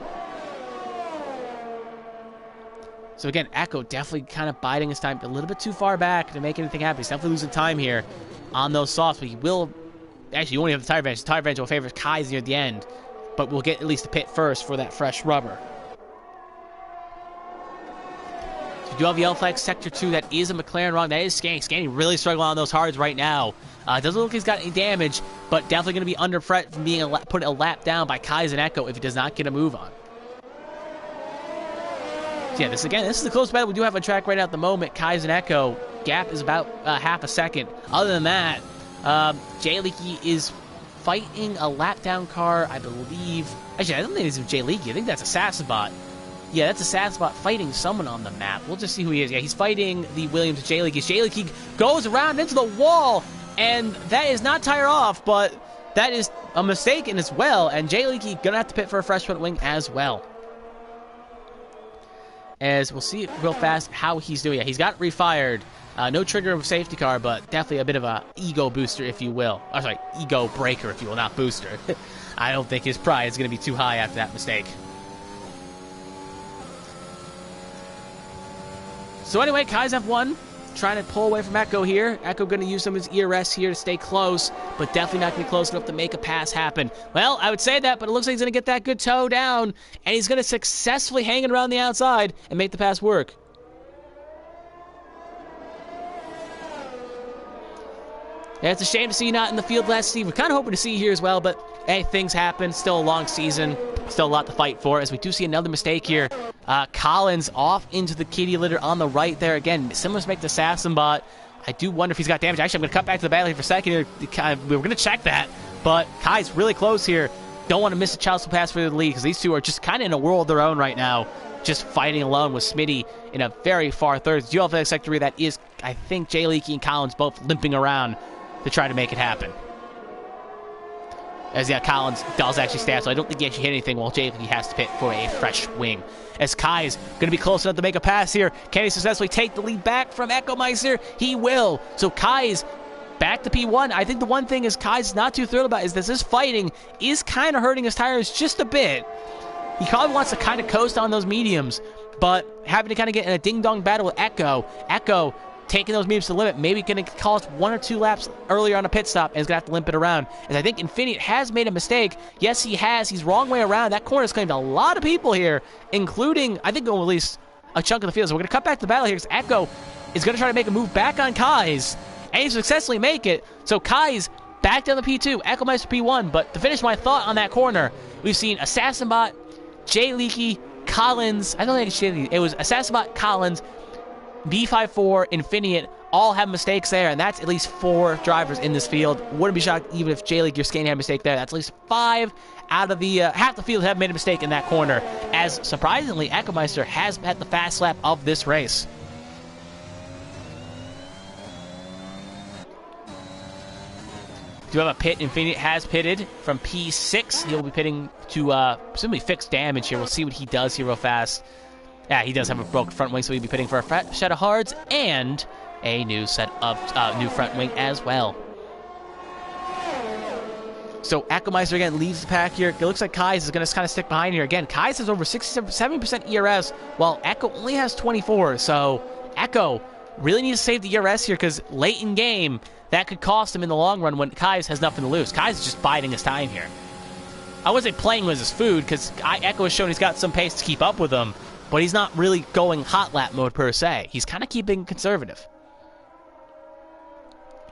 Speaker 1: So again, Echo definitely kind of biding his time a little bit too far back to make anything happen. He's definitely losing time here on those softs, but he will... Actually, you only have the tire advantage. The tire advantage will favor Kai's near the end, but we'll get at least the pit first for that fresh rubber. So we do have yellow flag Sector 2. That is a McLaren wrong. That is Scanny. Scanny really struggling on those hards right now. Doesn't look like he's got any damage, but definitely going to be under threat from being put a lap down by Kai's and Echo if he does not get a move on. So yeah, this is the close battle we do have on track right now at the moment. Kai's and Echo gap is about half a second. Other than that, Jay Leakey is fighting a lap down car, I believe. Actually, I don't think it's Jay Leakey. I think that's Assassinbot. Yeah, that's Assassinbot fighting someone on the map. We'll just see who he is. Yeah, he's fighting the Williams Jay Leakey. Jay Leakey goes around into the wall, and that is not tire off, but that is a mistake as well. And Jay Leakey gonna have to pit for a fresh front wing as well. As we'll see real fast how he's doing. Yeah, he's got refired. No trigger of safety car, but definitely a bit of a ego booster, if you will. Oh, sorry, ego breaker, if you will, not booster. I don't think his pride is going to be too high after that mistake. So anyway, Kai's F1 trying to pull away from Echo here. Echo going to use some of his ERS here to stay close, but definitely not going to be close enough to make a pass happen. Well, I would say that, but it looks like he's going to get that good toe down, and he's going to successfully hang it around the outside and make the pass work. Yeah, it's a shame to see you not in the field last season. We're kind of hoping to see you here as well, but hey, things happen. Still a long season. Still a lot to fight for, as we do see another mistake here. Collins off into the kitty litter on the right there. Again, similar mistake to Assassinbot. I do wonder if he's got damage. Actually, I'm going to cut back to the battle here for a second here. We were going to check that, but Kai's really close here. Don't want to miss a child's pass for the lead, because these two are just kind of in a world of their own right now, just fighting alone with Smitty in a very far third. Dual FX Sector 3, that is, I think, Jay Leakey and Collins both limping around to try to make it happen. As yeah, Collins does actually stay out, so I don't think he actually hit anything, while Jay Leakey has to pit for a fresh wing. As Kai's going to be close enough to make a pass here. Can he successfully take the lead back from Echo Meister? He will. So Kai's back to P1. I think the one thing is Kai's not too thrilled about is that this fighting is kind of hurting his tires just a bit. He probably wants to kind of coast on those mediums, but having to kind of get in a ding-dong battle with Echo. Echo taking those mediums to the limit, maybe going to cost 1 or 2 laps earlier on a pit stop, and is going to have to limp it around. As I think Infinite has made a mistake. Yes, he has. He's wrong way around. That corner's claimed a lot of people here, including, I think, at least a chunk of the field. So we're going to cut back to the battle here, because Echo is going to try to make a move back on Kai's, and he successfully make it. So Kai's back down the P2, Echo Meister P1, but to finish my thought on that corner, we've seen Assassinbot, Jay Leakey, Collins, I don't think it's Jay Leakey, it was Assassinbot, Collins, B54, Infinite, all have mistakes there, and that's at least 4 drivers in this field. Wouldn't be shocked even if Jay Leakey or Scanny had a mistake there. That's at least 5 out of the half the field have made a mistake in that corner, as surprisingly, Echo Meister has had the fast lap of this race. Do have a pit. Infinite has pitted from P6. He'll be pitting to presumably fix damage here. We'll see what he does here real fast. Yeah, he does have a broken front wing, so he'll be pitting for a set of hards and a new set of new front wing as well. So Echo again leads the pack here. It looks like Kais is going to kind of stick behind here. Again, Kais has over 70% ERS, while Echo only has 24. So Echo really needs to save the ERS here, because late in game, that could cost him in the long run when Kais has nothing to lose. Kais is just biding his time here. I wouldn't say playing with his food, because Echo has shown he's got some pace to keep up with him, but he's not really going hot lap mode per se. He's kind of keeping conservative.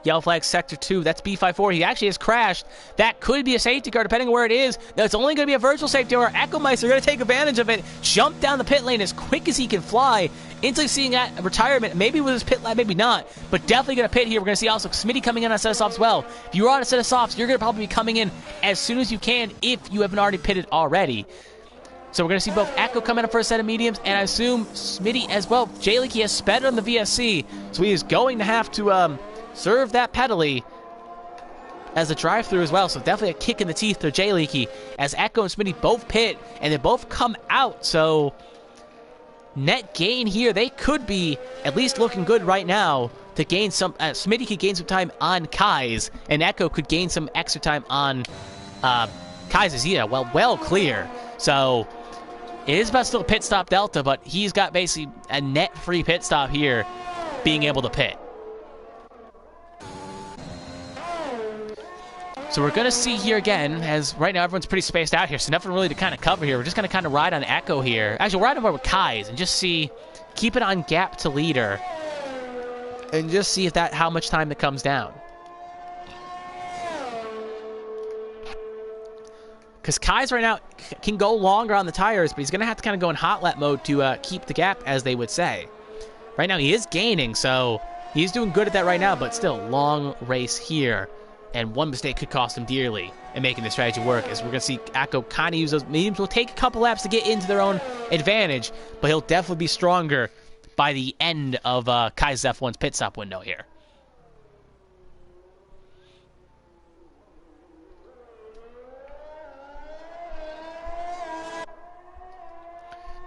Speaker 1: Yellow flag, sector 2, that's B54. He actually has crashed. That could be a safety car, depending on where it is. No, it's only going to be a virtual safety car. Echo Meister going to take advantage of it, jump down the pit lane as quick as he can fly, into seeing that retirement. Maybe with his pit lap, maybe not, but definitely going to pit here. We're going to see also Smitty coming in on a set of softs as well. If you're on a set of softs, you're going to probably be coming in as soon as you can if you haven't already pitted already. So we're going to see both Echo come in for a set of mediums, and I assume Smitty as well. J-Leaky has sped on the VSC, so he is going to have to serve that penalty as a drive-through as well. So definitely a kick in the teeth for J-Leaky as Echo and Smitty both pit, and they both come out. So net gain here, they could be at least looking good right now to gain some. Smitty could gain some time on Kais, and Echo could gain some extra time on Kais. Yeah, well clear. So it is about still a pit stop delta, but he's got basically a net free pit stop here, being able to pit. So we're going to see here again, as right now everyone's pretty spaced out here, so nothing really to kind of cover here. We're just going to kind of ride on Echo here. Actually, we'll ride over with Kais and just see, keep it on gap to leader, and just see if that, how much time it comes down. Because Kais right now can go longer on the tires, but he's going to have to kind of go in hot lap mode to keep the gap, as they would say. Right now he is gaining, so he's doing good at that right now, but still, long race here. And one mistake could cost him dearly in making the strategy work, as we're going to see Echo kind of use those mediums. Will take a couple laps to get into their own advantage, but he'll definitely be stronger by the end of Kais' F1's pit stop window here.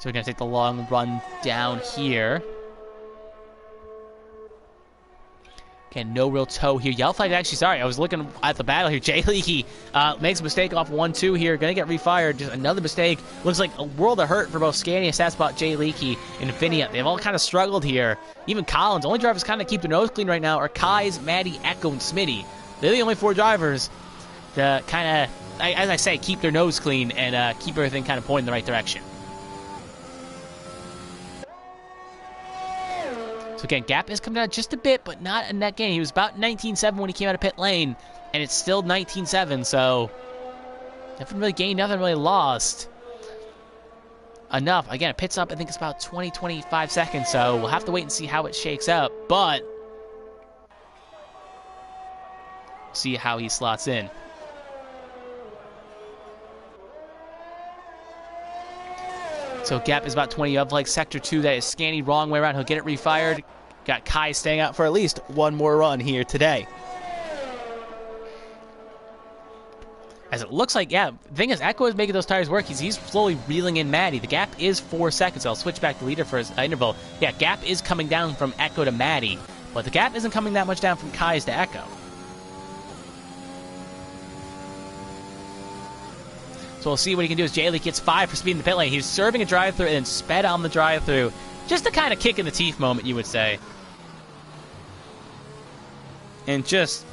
Speaker 1: So we're going to take the long run down here. Okay, no real tow here. Yellow flag, actually, sorry, I was looking at the battle here. J-Leaky makes a mistake off 1-2 here. Going to get refired. Just another mistake. Looks like a world of hurt for both Scania, Statspot, J-Leaky, and Infinia. They've all kind of struggled here. Even Collins. Only drivers kind of keep their nose clean right now are Kais, Maddie, Echo, and Smitty. They're the only 4 drivers to kind of, as I say, keep their nose clean and keep everything kind of pointing in the right direction. So again, gap is coming down just a bit, but not a net gain. He was about 19.7 when he came out of pit lane, and it's still 19.7, so nothing really gained, nothing really lost. Enough. Again, a pit stop, I think it's about 20-25 seconds, so we'll have to wait and see how it shakes up, but see how he slots in. So gap is about 20 of like sector 2. That is Scanny wrong way around. He'll get it refired. Got Kai staying out for at least one more run here today. As it looks like, yeah, the thing is, Echo is making those tires work. He's slowly reeling in Maddie. The gap is 4 seconds. So I'll switch back to leader for his interval. Yeah, gap is coming down from Echo to Maddie, but the gap isn't coming that much down from Kai's to Echo. So we'll see what he can do as J-Leaky gets 5 for speed in the pit lane. He's serving a drive-thru and then sped on the drive-thru. Just a kind of kick in the teeth moment, you would say. And just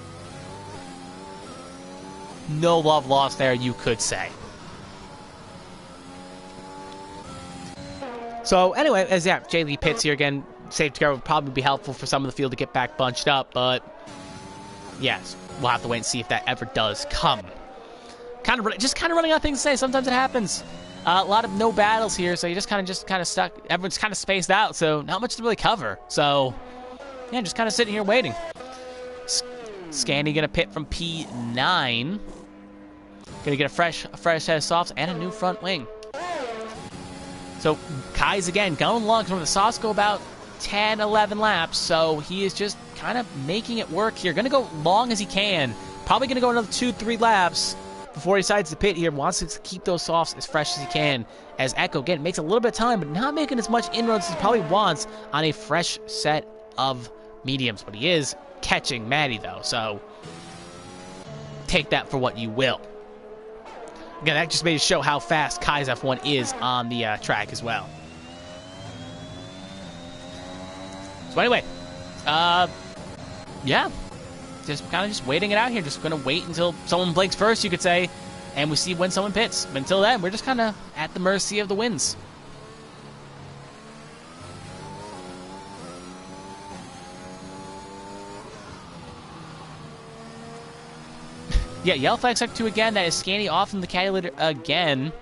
Speaker 1: no love lost there, you could say. So anyway, as yeah, J-Leaky pits here again. Safety car would probably be helpful for some of the field to get back bunched up, but yes, we'll have to wait and see if that ever does come. Just kind of running out of things to say. Sometimes it happens. A lot of no battles here, so you just kind of stuck. Everyone's kind of spaced out, so not much to really cover. So yeah, just kind of sitting here waiting. Scanny gonna pit from P9. Gonna get a fresh head of softs and a new front wing. So Kai's again going long. From the softs go about 10, 11 laps, so he is just kind of making it work here. Gonna go long as he can. Probably gonna go another 2-3 laps. before he decides to pit here. Wants to keep those softs as fresh as he can, as Echo, again, makes a little bit of time, but not making as much inroads as he probably wants on a fresh set of mediums. But he is catching Maddie, though, so take that for what you will. Again, that just made to show how fast Kai's F1 is on the track as well. So anyway, yeah, just kind of just waiting it out here. Just going to wait until someone blinks first, you could say, and we see when someone pits. But until then, we're just kind of at the mercy of the winds. Yeah, yellow flag sector 2 again. That is Scanny off from the catalytic again.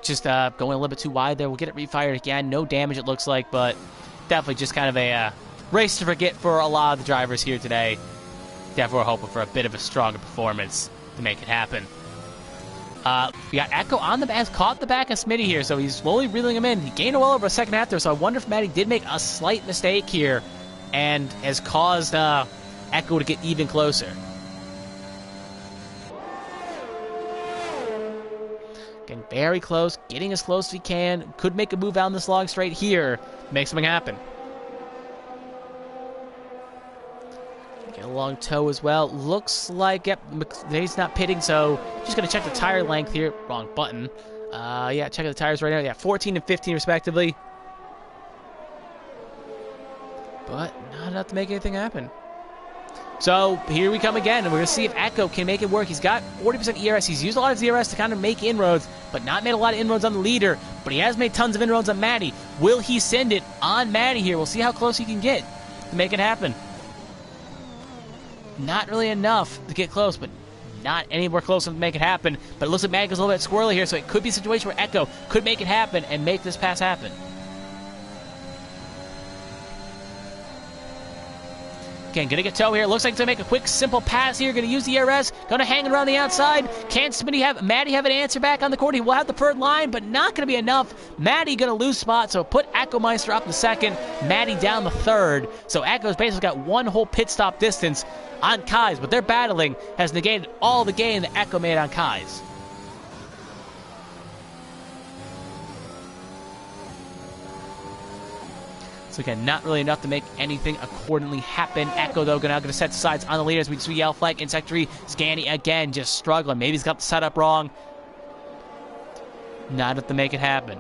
Speaker 1: Just going a little bit too wide there. We'll get it refired again. No damage, it looks like, but definitely just kind of a race to forget for a lot of the drivers here today. Definitely hoping for a bit of a stronger performance to make it happen. We got Echo on the back, caught the back of Smitty here, so he's slowly reeling him in. He gained well over a second after, so I wonder if Maddie did make a slight mistake here and has caused Echo to get even closer. Getting very close, getting as close as he can. Could make a move out in this long straight here. Make something happen. Get a long toe as well. Looks like, yep, he's not pitting, so just going to check the tire length here. Wrong button. Yeah, check the tires right now. Yeah, 14 and 15 respectively. But not enough to make anything happen. So here we come again, and we're going to see if Echo can make it work. He's got 40% ERS. He's used a lot of ERS to kind of make inroads, but not made a lot of inroads on the leader. But he has made tons of inroads on Maddie. Will he send it on Maddie here? We'll see how close he can get to make it happen. Not really enough to get close, but not anywhere close enough to make it happen. But it looks like Maddie goes a little bit squirrely here, so it could be a situation where Echo could make it happen and make this pass happen. Again, gonna get toe here. Looks like he's gonna make a quick, simple pass here. Gonna use the ERS. Gonna hang it around the outside. Can Maddie have an answer back on the court? He will have the third line, but not gonna be enough. Maddie gonna lose spot, so put Echo Meister up the second. Maddie down the third. So Echo's basically got one whole pit stop distance on Kai's, but their battling has negated all the gain that Echo made on Kai's. So again, not really enough to make anything accordingly happen. Echo, though, now going to set the sides on the leader as we see yellow flag in Sector 3. Scanny, again, just struggling. Maybe he's got the setup wrong. Not enough to make it happen.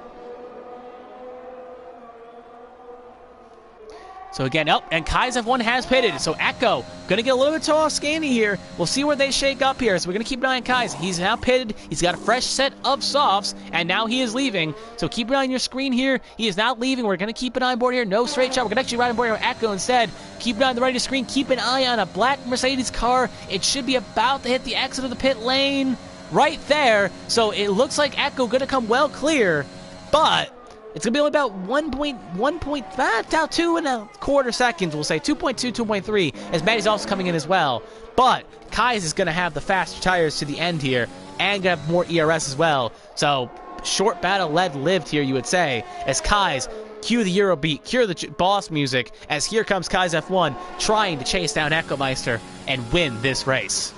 Speaker 1: So again, and Kai's F1 has pitted. So Echo going to get a little bit too off Scanny here. We'll see where they shake up here. So we're going to keep an eye on Kai's. He's now pitted. He's got a fresh set of softs, and now he is leaving. So keep an eye on your screen here. He is now leaving. We're going to keep an eye on board here. No straight shot. We're going to actually ride on board here with Echo instead. Keep an eye on the right of the screen. Keep an eye on a black Mercedes car. It should be about to hit the exit of the pit lane right there. So it looks like Echo going to come well clear, but it's going to be only about 2.25 seconds, we'll say. 2.2, 2.3, as Maddie's also coming in as well. But Kai's is going to have the faster tires to the end here, and going to have more ERS as well. So, short battle lived here, you would say, as Kai's cue the Eurobeat, cue the boss music, as here comes Kai's F1, trying to chase down Echo Meister and win this race.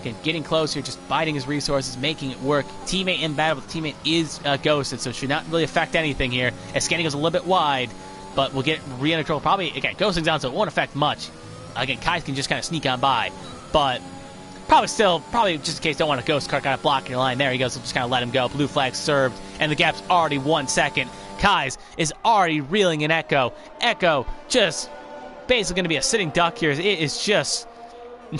Speaker 1: Again, getting closer, just biding his resources, making it work. Teammate in battle, but the teammate is ghosted, so it should not really affect anything here. As Scanning goes a little bit wide, but we'll get re-under control. Probably, again, ghosting's down, so it won't affect much. Again, Kai can just kind of sneak on by, but probably just in case don't want a ghost car kind of blocking your line. There he goes, so just kind of let him go. Blue flag served, and the gap's already 1 second. Kai's is already reeling in Echo. Echo just basically going to be a sitting duck here. It is just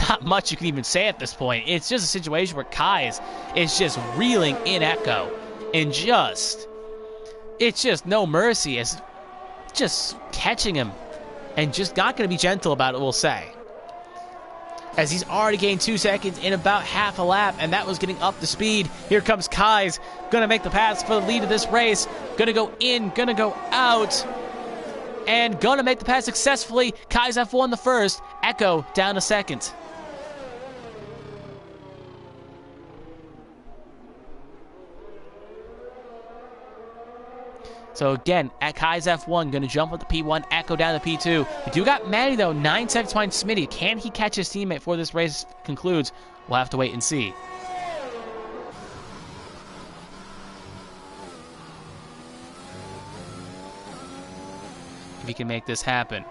Speaker 1: not much you can even say at this point. It's just a situation where Kai's is just reeling in Echo, and it's just no mercy, as just catching him, and just not going to be gentle about it, we'll say. As he's already gained 2 seconds in about half a lap, and that was getting up to speed. Here comes Kai's, going to make the pass for the lead of this race. Going to go in, going to go out, and going to make the pass successfully. Kai's F1 the first, Echo down a second. So again, at Kai's F1, going to jump up the P1, Echo down to P2. We do got Maddie, though, 9 seconds behind Smitty. Can he catch his teammate before this race concludes? We'll have to wait and see. If he can make this happen.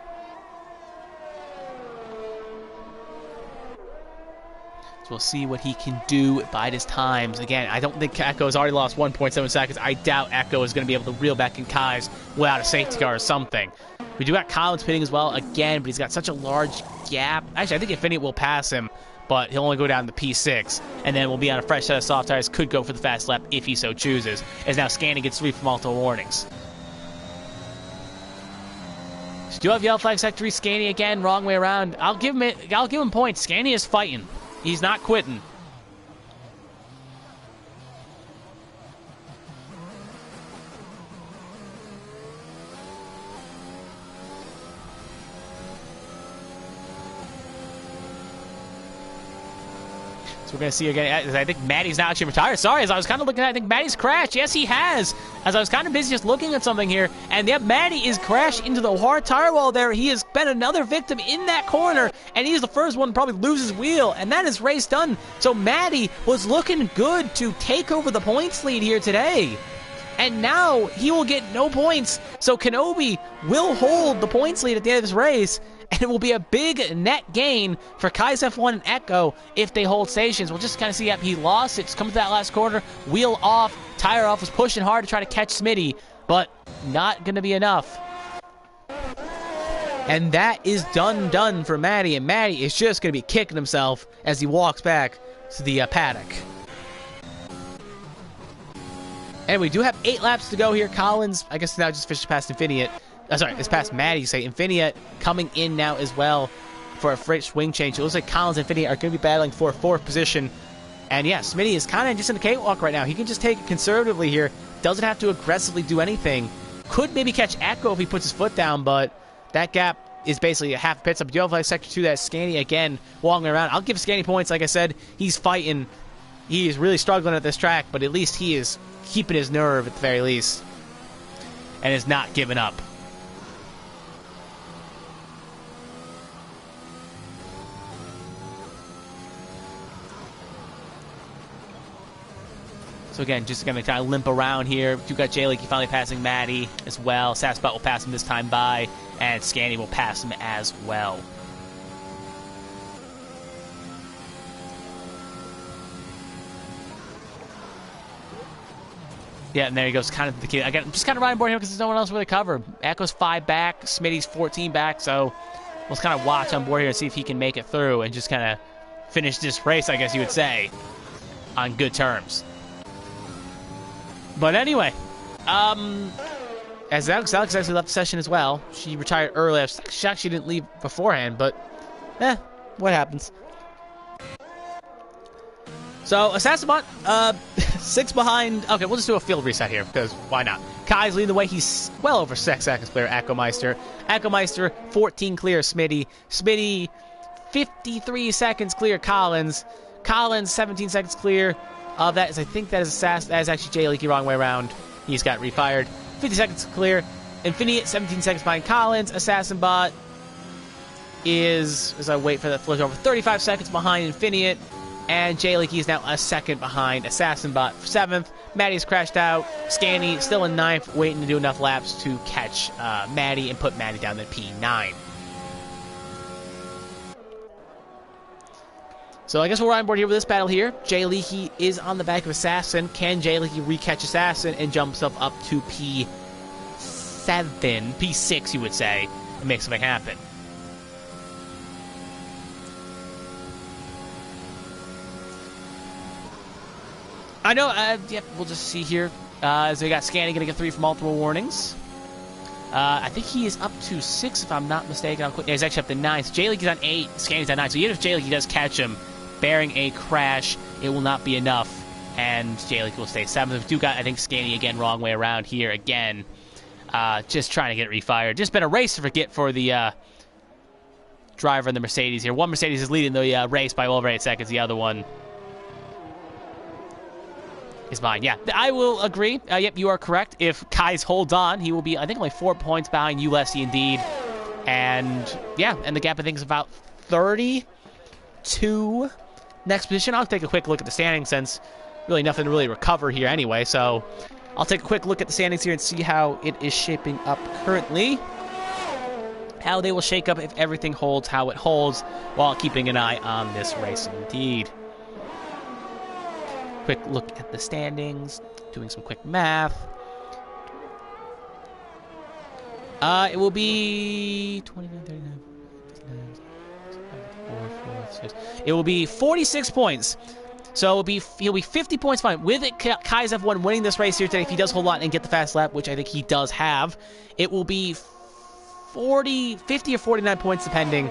Speaker 1: So we'll see what he can do by his times. Again, I don't think Echo has already lost 1.7 seconds. I doubt Echo is going to be able to reel back in Kai's without a safety car or something. We do got Collins pitting as well again, but he's got such a large gap. Actually, I think Infinite will pass him, but he'll only go down to P6, and then we'll be on a fresh set of soft tires. Could go for the fast lap if he so chooses, as now Scanning gets 3 from multiple warnings. Still have yellow flag sector 3, Scanny again, wrong way around. I'll give him points. Scanny is fighting. He's not quitting. So we're going to see again. I think Maddie's now actually retired. Sorry, as I was kind of looking at it, I think Maddie's crashed. Yes, he has. As I was kind of busy just looking at something here. And yep, Maddie is crashed into the hard tire wall there. He has been another victim in that corner. And he's the first one to probably lose his wheel. And that is race done. So Maddie was looking good to take over the points lead here today. And now he will get no points. So Kenobi will hold the points lead at the end of this race. And it will be a big net gain for Kai's F1 and Echo if they hold stations. We'll just kind of see, yep, he lost. It's coming to that last corner. Wheel off, tire off, was pushing hard to try to catch Smitty, but not going to be enough. And that is done for Maddie. And Maddie is just going to be kicking himself as he walks back to the paddock. And we do have 8 laps to go here. Collins, I guess now just fished past Infinite. Sorry, it's past Maddie. Say Infinite coming in now as well for a fresh wing change. It looks like Collins and Infinite are going to be battling for a 4th position. And yeah, Smitty is kind of just in a cakewalk right now. He can just take it conservatively here. Doesn't have to aggressively do anything. Could maybe catch Echo if he puts his foot down, but that gap is basically a half pit stop. You have sector 2, that Scanny again walking around. I'll give Scanny points. Like I said, he's fighting. He is really struggling at this track, but at least he is keeping his nerve at the very least and is not giving up. So again, just going to kind of limp around here. You got Jay Leakey finally passing Maddie as well. Sassbot will pass him this time by, and Scanny will pass him as well. Yeah, and there he goes. Kind of the kid. Again, I'm just kind of riding board here because there's no one else really to cover. Echo's 5 back, Smitty's 14 back, so let's kind of watch on board here and see if he can make it through and just kind of finish this race, I guess you would say, on good terms. But anyway, as Alex actually left the session as well. She retired early. She actually didn't leave beforehand, but what happens? So Assassinbot, 6 behind. Okay, we'll just do a field reset here because why not? Kai's leading the way. He's well over 6 seconds clear. Echo 14 clear. Smitty 53 seconds clear. Collins 17 seconds clear. That is, I think that is that is actually Jay Leakey, wrong way around. He's got refired. 50 seconds clear. Infinite 17 seconds behind Collins. Assassinbot is, as I wait for that flush over, 35 seconds behind Infinite. And Jay Leakey is now a second behind Assassinbot for 7th. Maddie's crashed out. Scanny still in 9th, waiting to do enough laps to catch Maddie and put Maddie down to P9. So I guess we'll ride on board here with this battle here. Jay Leakey is on the back of Assassin. Can Jay Leakey re-catch Assassin and jump himself up to P7, P6 you would say, and make something happen? I know, yep, we'll just see here. As we got Scanny going to get 3 for multiple warnings. I think he is up to 6 if I'm not mistaken. Yeah, he's actually up to 9. So Jay Leakey's on 8, Scanny's on 9. So even if Jay Leakey does catch him, bearing a crash, it will not be enough, and Jay Leakey will stay 7th. We do got, I think, Scanny again, wrong way around here again. Just trying to get it refired. Just been a race to forget for the driver in the Mercedes here. One Mercedes is leading the race by over 8 seconds. The other one is mine. Yeah, I will agree. Yep, you are correct. If Kais holds on, he will be, I think, only 4 points behind you, Leslie, indeed. And, yeah, and the gap, I think, is about 32 next position. I'll take a quick look at the standings since really nothing to really recover here anyway. So I'll take a quick look at the standings here and see how it is shaping up currently. How they will shake up if everything holds how it holds while keeping an eye on this race indeed. Quick look at the standings, doing some quick math. It will be 29, 39, 59, 4, 6. It will be 46 points. So he'll be 50 points fine. With it, Kai's F1 winning this race here today, if he does hold on and get the fast lap, which I think he does have, it will be 50 or 49 points depending.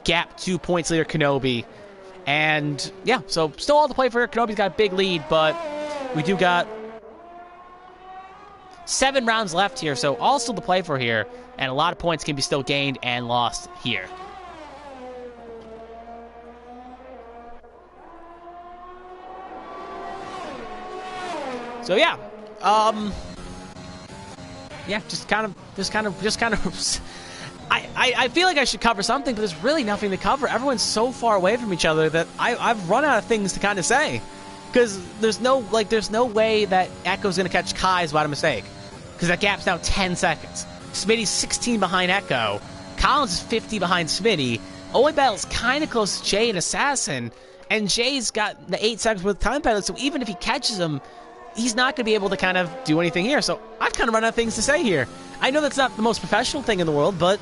Speaker 1: Gap 2 points leader Kenobi. And, yeah, so still all to play for. Kenobi's got a big lead, but we do got 7 rounds left here, so all still to play for here. And a lot of points can be still gained and lost here. So, yeah. Yeah, just kind of. I feel like I should cover something, but there's really nothing to cover. Everyone's so far away from each other that I've run out of things to kind of say. Because there's no way that Echo's going to catch Kai's without a mistake. Because that gap's now 10 seconds. Smitty's 16 behind Echo. Collins is 50 behind Smitty. Only battle's kind of close to Jay and Assassin. And Jay's got the 8 seconds with time penalty, so even if he catches him, he's not going to be able to kind of do anything here. So I've kind of run out of things to say here. I know that's not the most professional thing in the world, but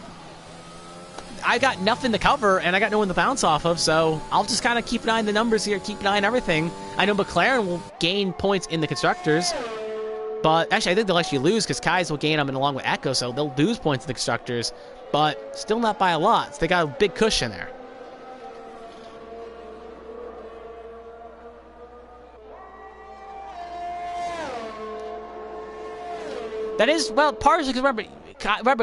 Speaker 1: I got nothing to cover, and I got no one to bounce off of, so I'll just kind of keep an eye on the numbers here, keep an eye on everything. I know McLaren will gain points in the Constructors, but actually I think they'll actually lose because Kai's will gain them along with Echo, so they'll lose points in the Constructors, but still not by a lot. So they got a big cushion there. That is, well, partially because remember,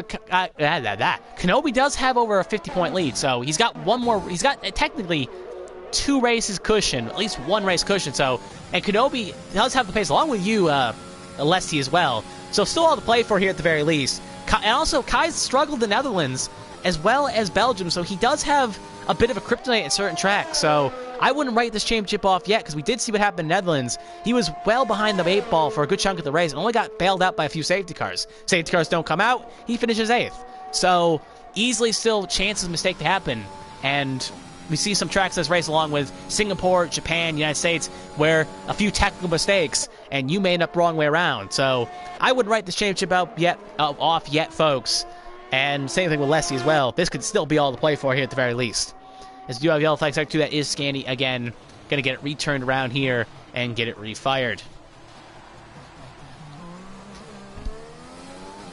Speaker 1: Kenobi does have over a 50-point lead, so he's got one more. He's got technically 2 races cushion, at least 1 race cushion. So, and Kenobi does have the pace along with you, Alessi as well. So, still all to play for here at the very least. And also, Kai's struggled the Netherlands as well as Belgium, so he does have a bit of a kryptonite at certain tracks. So, I wouldn't write this championship off yet because we did see what happened in the Netherlands. He was well behind the 8 ball for a good chunk of the race and only got bailed out by a few safety cars. Safety cars don't come out, he finishes 8th. So easily still chances of mistake to happen. And we see some tracks this race along with Singapore, Japan, United States, where a few technical mistakes and you may end up the wrong way around. So I wouldn't write this championship off yet, folks. And same thing with Leslie as well. This could still be all to play for here at the very least. As you do have Yellow Flag Sector 2, that is Scandy again. Going to get it returned around here and get it refired.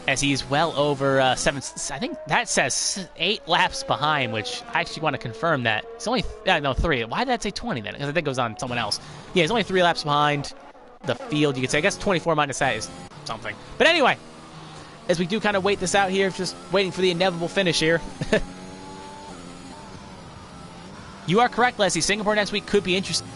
Speaker 1: As he's well over 7, I think that says 8 laps behind, which I actually want to confirm that. It's only, no, 3. Why did that say 20 then? Because I think it goes on someone else. Yeah, he's only 3 laps behind the field, you could say. I guess 24 minus that is something. But anyway, as we do kind of wait this out here, just waiting for the inevitable finish here. You are correct, Leslie. Singapore next week could be interesting.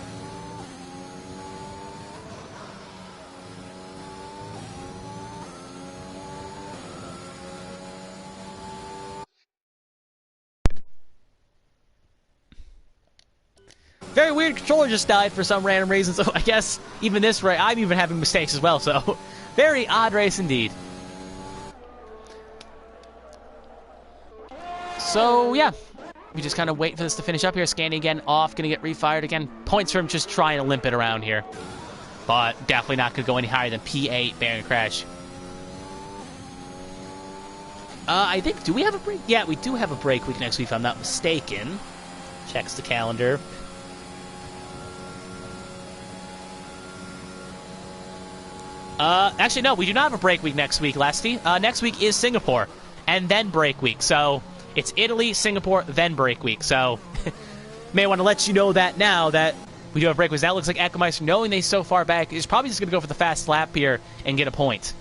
Speaker 1: Very weird controller just died for some random reason, so I guess even this race, I'm even having mistakes as well, so very odd race indeed. So, yeah. We just kind of wait for this to finish up here. Scanning again, off, going to get refired again. Points for him just trying to limp it around here. But definitely not going to go any higher than P8, bearing crash. I think, do we have a break? Yeah, we do have a break week next week, if I'm not mistaken. Checks the calendar. Actually, no, we do not have a break week next week, Lasty. Next week is Singapore, and then break week. So it's Italy, Singapore, then break week. So may want to let you know that now that we do have break weeks. That looks like Ecomeister, knowing they so far back, is probably just going to go for the fast lap here and get a point.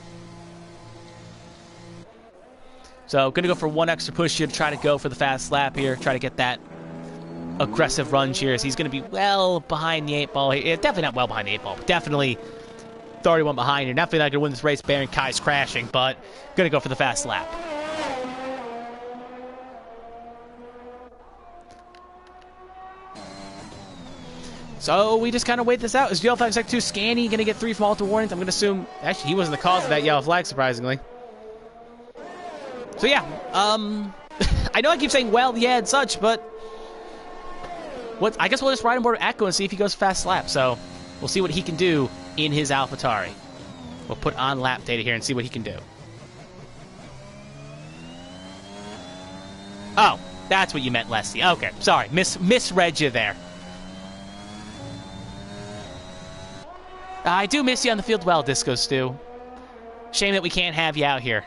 Speaker 1: So going to go for one extra push here to try to go for the fast lap here, try to get that aggressive run here. As he's going to be well behind the 8 ball. Definitely not well behind the 8 ball, but definitely 31 behind here. Definitely not going to win this race. Baron Kai's crashing, but going to go for the fast lap. So we just kind of wait this out. Is yellow flag sector 2 Scanny going to get 3 from Alter Warnings? I'm going to assume... Actually, he wasn't the cause of that yellow flag, surprisingly. So yeah, I know I keep saying, well, yeah, and such, but... I guess we'll just ride him over to Echo and see if he goes fast lap. So we'll see what he can do in his AlphaTauri. We'll put on lap data here and see what he can do. Oh, that's what you meant, Leslie. Okay, sorry, misread you there. I do miss you on the field well, Disco Stew. Shame that we can't have you out here.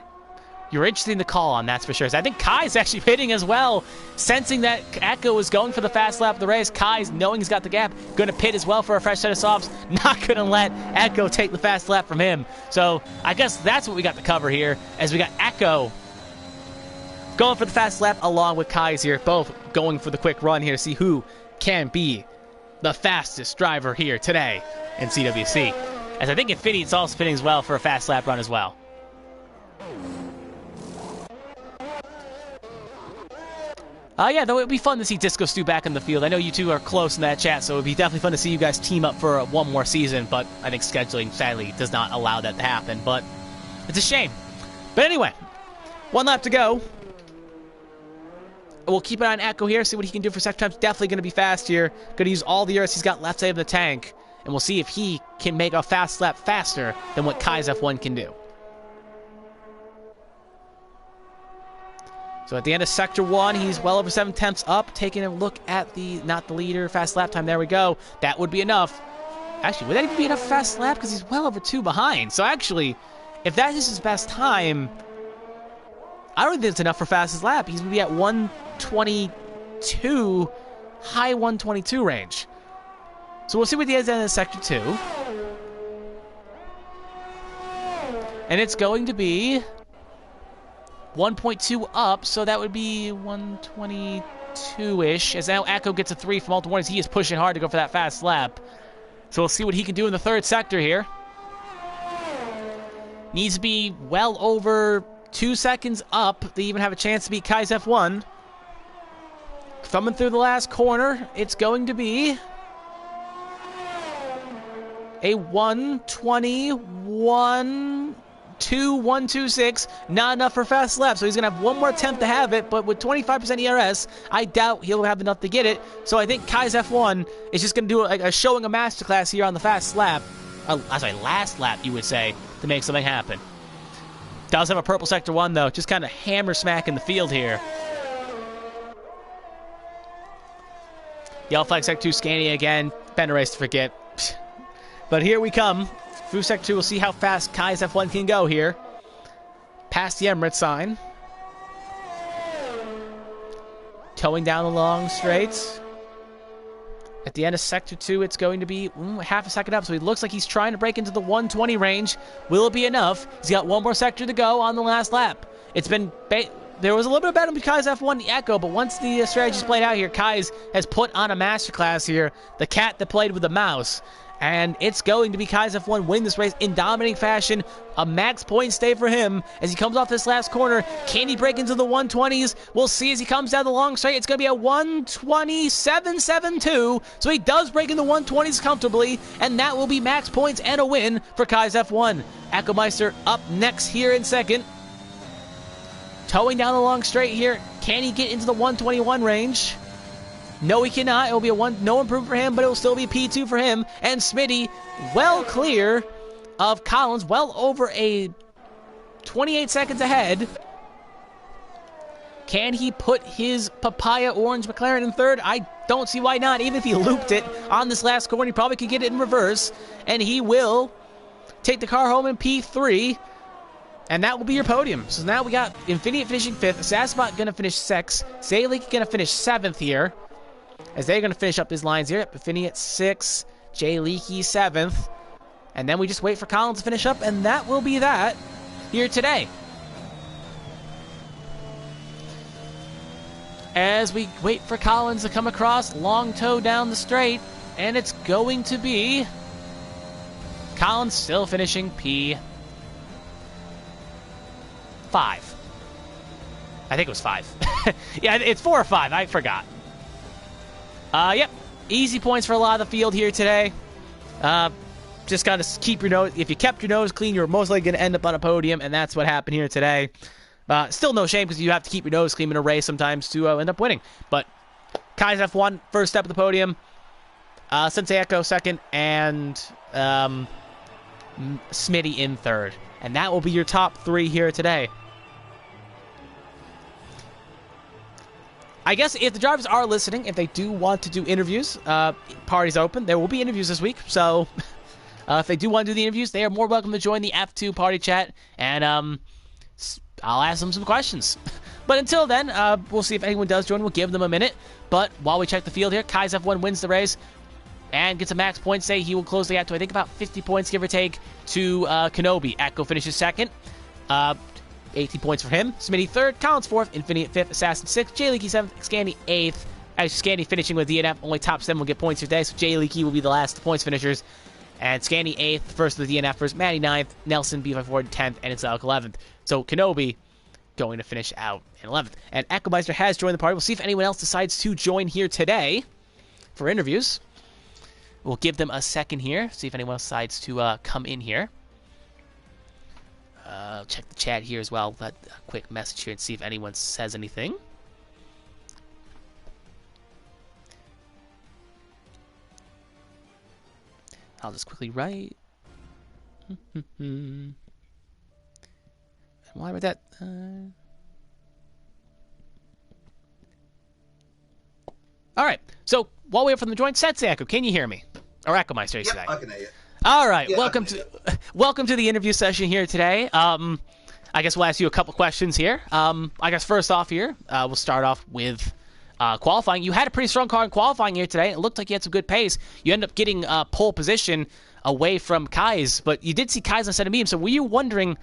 Speaker 1: You're interesting to call on, that's for sure. So I think Kai's actually pitting as well, sensing that Echo is going for the fast lap of the race. Kai's, knowing he's got the gap, going to pit as well for a fresh set of softs. Not going to let Echo take the fast lap from him. So I guess that's what we got to cover here, as we got Echo going for the fast lap along with Kai's here, both going for the quick run here to see who can be the fastest driver here today in CWC. As I think Infinity's also pitting as well for a fast lap run as well. Yeah, though it would be fun to see Disco Stew back in the field. I know you two are close in that chat, so it would be definitely fun to see you guys team up for one more season, but I think scheduling, sadly, does not allow that to happen, but it's a shame. But anyway, 1 lap to go. We'll keep an eye on Echo here, see what he can do for second times. Definitely going to be fast here. Going to use all the air he's got left side of the tank, and we'll see if he can make a fast lap faster than what Kai's F1 can do. So at the end of Sector 1, he's well over 7 tenths up, taking a look at the, not the leader, fast lap time. There we go. That would be enough. Actually, would that even be enough fast lap? Because he's well over 2 behind. So actually, if that is his best time, I don't think it's enough for fastest lap. He's going to be at 122, high 122 range. So we'll see what he has in Sector 2. And it's going to be 1.2 up, so that would be 122-ish. As now Echo gets a 3 from Alter Warnings. He is pushing hard to go for that fast lap. So we'll see what he can do in the third sector here. Needs to be well over 2 seconds up to even have a chance to beat Kai's F1. Thumbing through the last corner, it's going to be a 1:21.126, not enough for fast lap, so he's going to have one more attempt to have it, but with 25% ERS, I doubt he'll have enough to get it, so I think Kai's F1 is just going to do a showing a masterclass here on the fast lap, last lap, you would say, to make something happen. Does have a purple Sector 1, though, just kind of hammer smack in the field here. Yellow flag Sector 2, Scania again, been a race to forget. But here we come. Through Sector 2, we'll see how fast Kai's F1 can go here. Past the Emirates sign. Towing down the long straights. At the end of Sector 2, it's going to be half a second up, so he looks like he's trying to break into the 120 range. Will it be enough? He's got one more sector to go on the last lap. It's been... There was a little bit of bet on Kai's F1, the Echo, but once the strategy's played out here, Kai's has put on a masterclass here. The cat that played with the mouse. And it's going to be Kai's F1 winning this race in dominating fashion. A max point stay for him as he comes off this last corner. Can he break into the 120s? We'll see as he comes down the long straight. It's going to be a 1:27.72. So he does break into the 120s comfortably. And that will be max points and a win for Kai's F1. Echo Meister up next here in second. Towing down the long straight here. Can he get into the 121 range? No, he cannot. It will be no improvement for him, but it will still be P2 for him. And Smitty, well clear of Collins, well over a 28 seconds ahead. Can he put his papaya orange McLaren in third? I don't see why not. Even if he looped it on this last corner, he probably could get it in reverse. And he will take the car home in P3. And that will be your podium. So now we got Infinity finishing 5th. Sassbot going to finish 6th. Zaylik going to finish 7th here. As they're going to finish up his lines here. Infinity at 6th. Jay Leakey 7th. And then we just wait for Collins to finish up. And that will be that here today. As we wait for Collins to come across. Long tow down the straight. And it's going to be Collins still finishing P5. I think it was 5. Yeah, it's 4 or 5. I forgot. Yep. Easy points for a lot of the field here today. Just got to keep your nose. If you kept your nose clean, you're most likely going to end up on a podium, and that's what happened here today. Still no shame because you have to keep your nose clean in a race sometimes to end up winning. But Kai's F1, first step of the podium. Sensei Echo second, and Smitty in third. And that will be your top 3 here today. I guess if the drivers are listening, if they do want to do interviews, party's open. There will be interviews this week, so if they do want to do the interviews, they are more welcome to join the F2 party chat, and I'll ask them some questions. But until then, we'll see if anyone does join. We'll give them a minute. But while we check the field here, Kai's F1 wins the race and gets a max point say. He will close the gap to, I think, about 50 points, give or take, to Kenobi. Echo finishes second. 18 points for him. Smitty third. Collins fourth. Infinity at fifth. Assassin sixth. Jay Leakey seventh. Scandy eighth. As Scandy finishing with DNF, only top 7 will get points today, so Jay Leakey will be the last points finishers. And Scandy 8th, first with the DNFers, Maddie 9th, Nelson B54 10th, and it's Alec 11th. So Kenobi going to finish out in 11th. And Echo has joined the party. We'll see if anyone else decides to join here today for interviews. We'll give them a second here, see if anyone else decides to come in here. Check the chat here as well. Let a quick message here and see if anyone says anything. I'll just quickly write. And why would that? All right. So while we wait for them to join, Sensei Echo, can you hear me? Or Echo Meister today?
Speaker 2: I can hear you.
Speaker 1: All right. Yeah, welcome to the interview session here today. I guess we'll ask you a couple questions here. I guess first off here, we'll start off with qualifying. You had a pretty strong car in qualifying here today. It looked like you had some good pace. You ended up getting pole position away from Kai's, but you did see Kai's on a set of mediums. So were you wondering,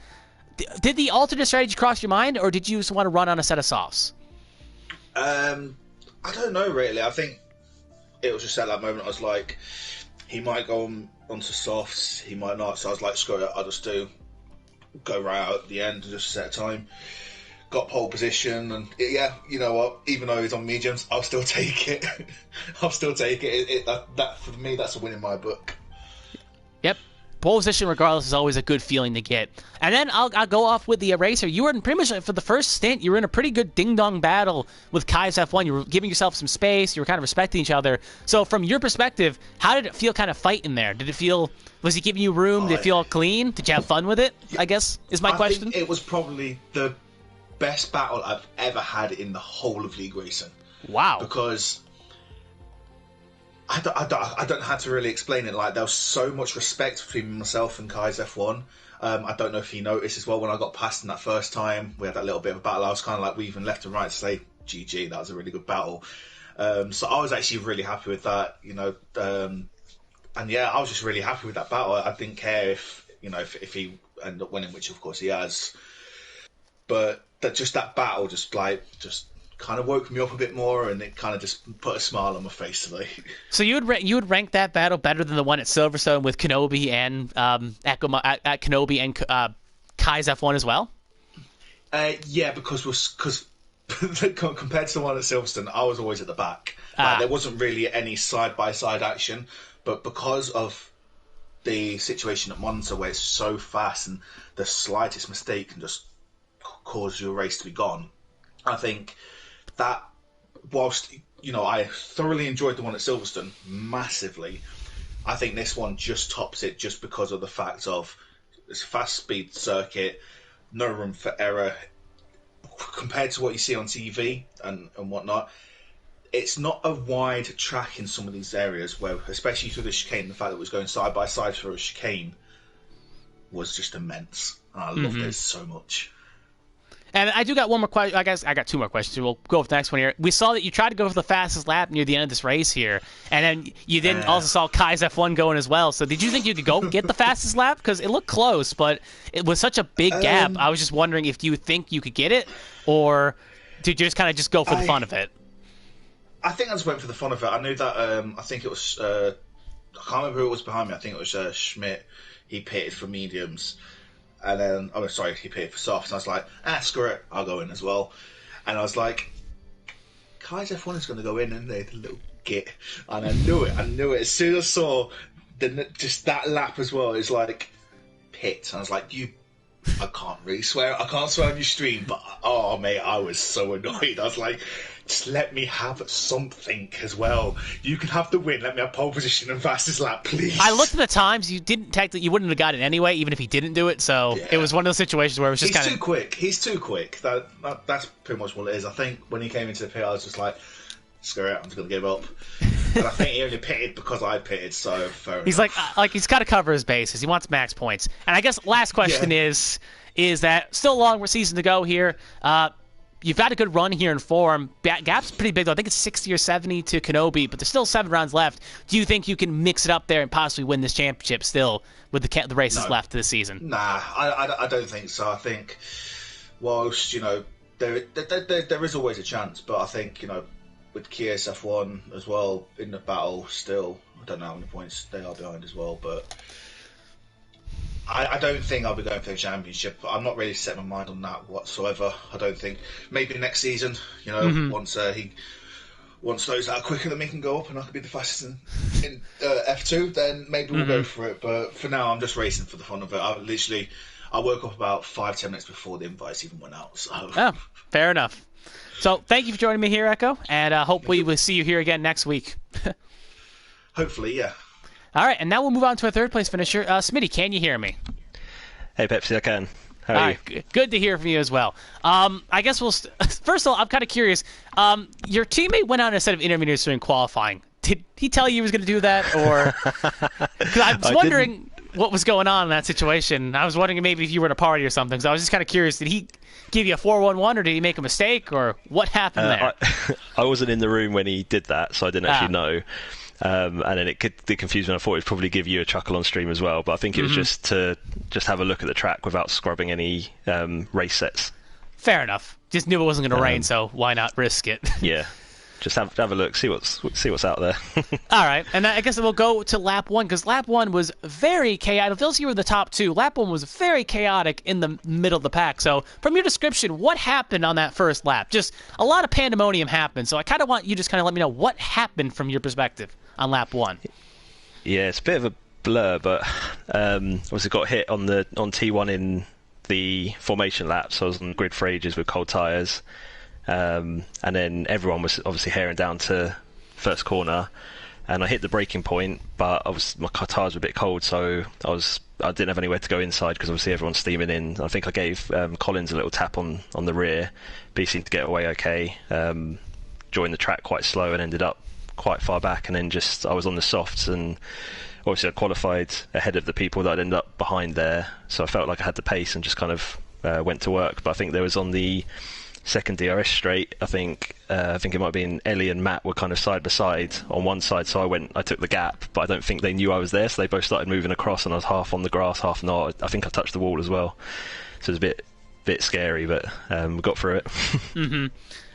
Speaker 1: did the alternate strategy cross your mind, or did you just want to run on a set of softs?
Speaker 2: I don't know really. I think it was just at that moment I was like, he might go onto softs, he might not. So I was like, screw it, I'll just go right out at the end and just set a time. Got pole position, and yeah, you know what? Even though he's on mediums, I'll still take it. I'll still take it. That for me, that's a win in my book.
Speaker 1: Yep, pole position, regardless, is always a good feeling to get. And then I'll go off with the eraser. You were in pretty much for the first stint. You were in a pretty good ding dong battle with Kai's F1. You were giving yourself some space. You were kind of respecting each other. So from your perspective, how did it feel, kind of fighting there? Did it feel? Was he giving you room? Did it feel clean? Did you have fun with it? I guess is my question.
Speaker 2: Think it was probably the best battle I've ever had in the whole of League Racing.
Speaker 1: Wow.
Speaker 2: Because I don't have to really explain it. Like, there was so much respect between myself and Kai's F1. I don't know if he noticed as well when I got past him that first time. We had that little bit of a battle. I was kind of like weaving left and right to say, GG, that was a really good battle. So I was actually really happy with that, you know. And yeah, I was just really happy with that battle. I didn't care if he ended up winning, which of course he has. But that battle just kind of woke me up a bit more, and it kind of just put a smile on my face today.
Speaker 1: So you would rank that battle better than the one at Silverstone with Kenobi and at Kenobi and Kai's F1 as well?
Speaker 2: Yeah, because compared to the one at Silverstone, I was always at the back. Like, there wasn't really any side-by-side action, but because of the situation at Monza where it's so fast and the slightest mistake can just cause your race to be gone, I think that whilst, you know, I thoroughly enjoyed the one at Silverstone massively, I think this one just tops it just because of the fact of it's a fast speed circuit, no room for error compared to what you see on TV and whatnot. It's not a wide track in some of these areas where, especially through the chicane, the fact that it was going side by side through a chicane was just immense. And I loved it so much.
Speaker 1: And I do got one more question. I guess I got 2 more questions. We'll go with the next one here. We saw that you tried to go for the fastest lap near the end of this race here, and then you then also saw Kai's F1 going as well. So did you think you could go get the fastest lap? Because it looked close, but it was such a big gap. I was just wondering if you think you could get it, or did you just kind of just go for the fun of it?
Speaker 2: I think I just went for the fun of it. I knew that I think it was can't remember who it was behind me. I think it was Schmidt. He pitted for mediums. And then, he pitted for softs. And I was like, screw it, I'll go in as well. And I was like, Kai's F1 is going to go in, and the little git. And I knew it. As soon as I saw just that lap as well, it's like, pit. And I was like, I can't really swear. I can't swear on your stream, but oh mate, I was so annoyed. I was like, just let me have something as well. You can have the win. Let me have pole position and fastest lap, please.
Speaker 1: I looked at the times. You wouldn't have got it anyway, even if he didn't do it. So It was one of those situations where it was just kind of...
Speaker 2: He's too quick. That's pretty much what it is. I think when he came into the pit, I was just like, screw it, I'm just going to give up. And I think he only pitted because I pitted, so fair enough.
Speaker 1: He's like he's got to cover his bases. He wants max points. And I guess last question is that still a long season to go here. You've got a good run here in form. Gap's pretty big, though. I think it's 60 or 70 to Kenobi, but there's still 7 rounds left. Do you think you can mix it up there and possibly win this championship still with the races left this season?
Speaker 2: Nah, I don't think so. I think whilst, there is always a chance, but I think, with Kia's F1 as well in the battle still, I don't know how many points they are behind as well, but I don't think I'll be going for the championship. I'm not really setting my mind on that whatsoever. I don't think. Maybe next season, once those that are quicker than me can go up and I can be the fastest in F2, then maybe we'll go for it. But for now, I'm just racing for the fun of it. I woke up about 5-10 minutes before the invites even went out. So.
Speaker 1: Oh, fair enough. So thank you for joining me here, Echo, and hopefully we'll see you here again next week.
Speaker 2: Hopefully, yeah.
Speaker 1: All right, and now we'll move on to a third-place finisher. Smitty, can you hear me?
Speaker 3: Hey, Pepsi, I can. How are you?
Speaker 1: Good to hear from you as well. I guess first of all, I'm kind of curious. Your teammate went out and said of intermediates during qualifying. Did he tell you he was going to do that, or? Because I was wondering what was going on in that situation. I was wondering maybe if you were at a party or something. So I was just kind of curious. Did he give you a 4-1-1, or did he make a mistake, or what happened there?
Speaker 3: I wasn't in the room when he did that, so I didn't actually know. And then it confused me. I thought it'd probably give you a chuckle on stream as well, but I think it was just to have a look at the track without scrubbing any race sets.
Speaker 1: Fair enough. Just knew it wasn't going to rain, so why not risk it?
Speaker 3: Yeah. Just have a look, see what's out there.
Speaker 1: All right, and I guess we'll go to lap 1, because lap 1 was very chaotic. Those of you were the top 2. Lap 1 was very chaotic in the middle of the pack. So from your description, what happened on that first lap? Just a lot of pandemonium happened. So I kind of want you to just kind of let me know what happened from your perspective on lap 1.
Speaker 3: Yeah, it's a bit of a blur, but obviously got hit on T1 in the formation lap, so I was on the grid for ages with cold tyres. And then everyone was obviously herring down to first corner, and I hit the braking point, but my tyres were a bit cold, so I didn't have anywhere to go inside because obviously everyone's steaming in. I think I gave Collins a little tap on the rear, but he seemed to get away okay. Joined the track quite slow and ended up quite far back, and then I was on the softs, and obviously I qualified ahead of the people that I'd ended up behind there, so I felt like I had the pace and just kind of went to work. But I think there was on the second DRS straight, I think it might have been Ellie and Matt were kind of side by side on one side, so I took the gap, but I don't think they knew I was there, so they both started moving across, and I was half on the grass, half not. I think I touched the wall as well, so it was a bit scary, but we got through it.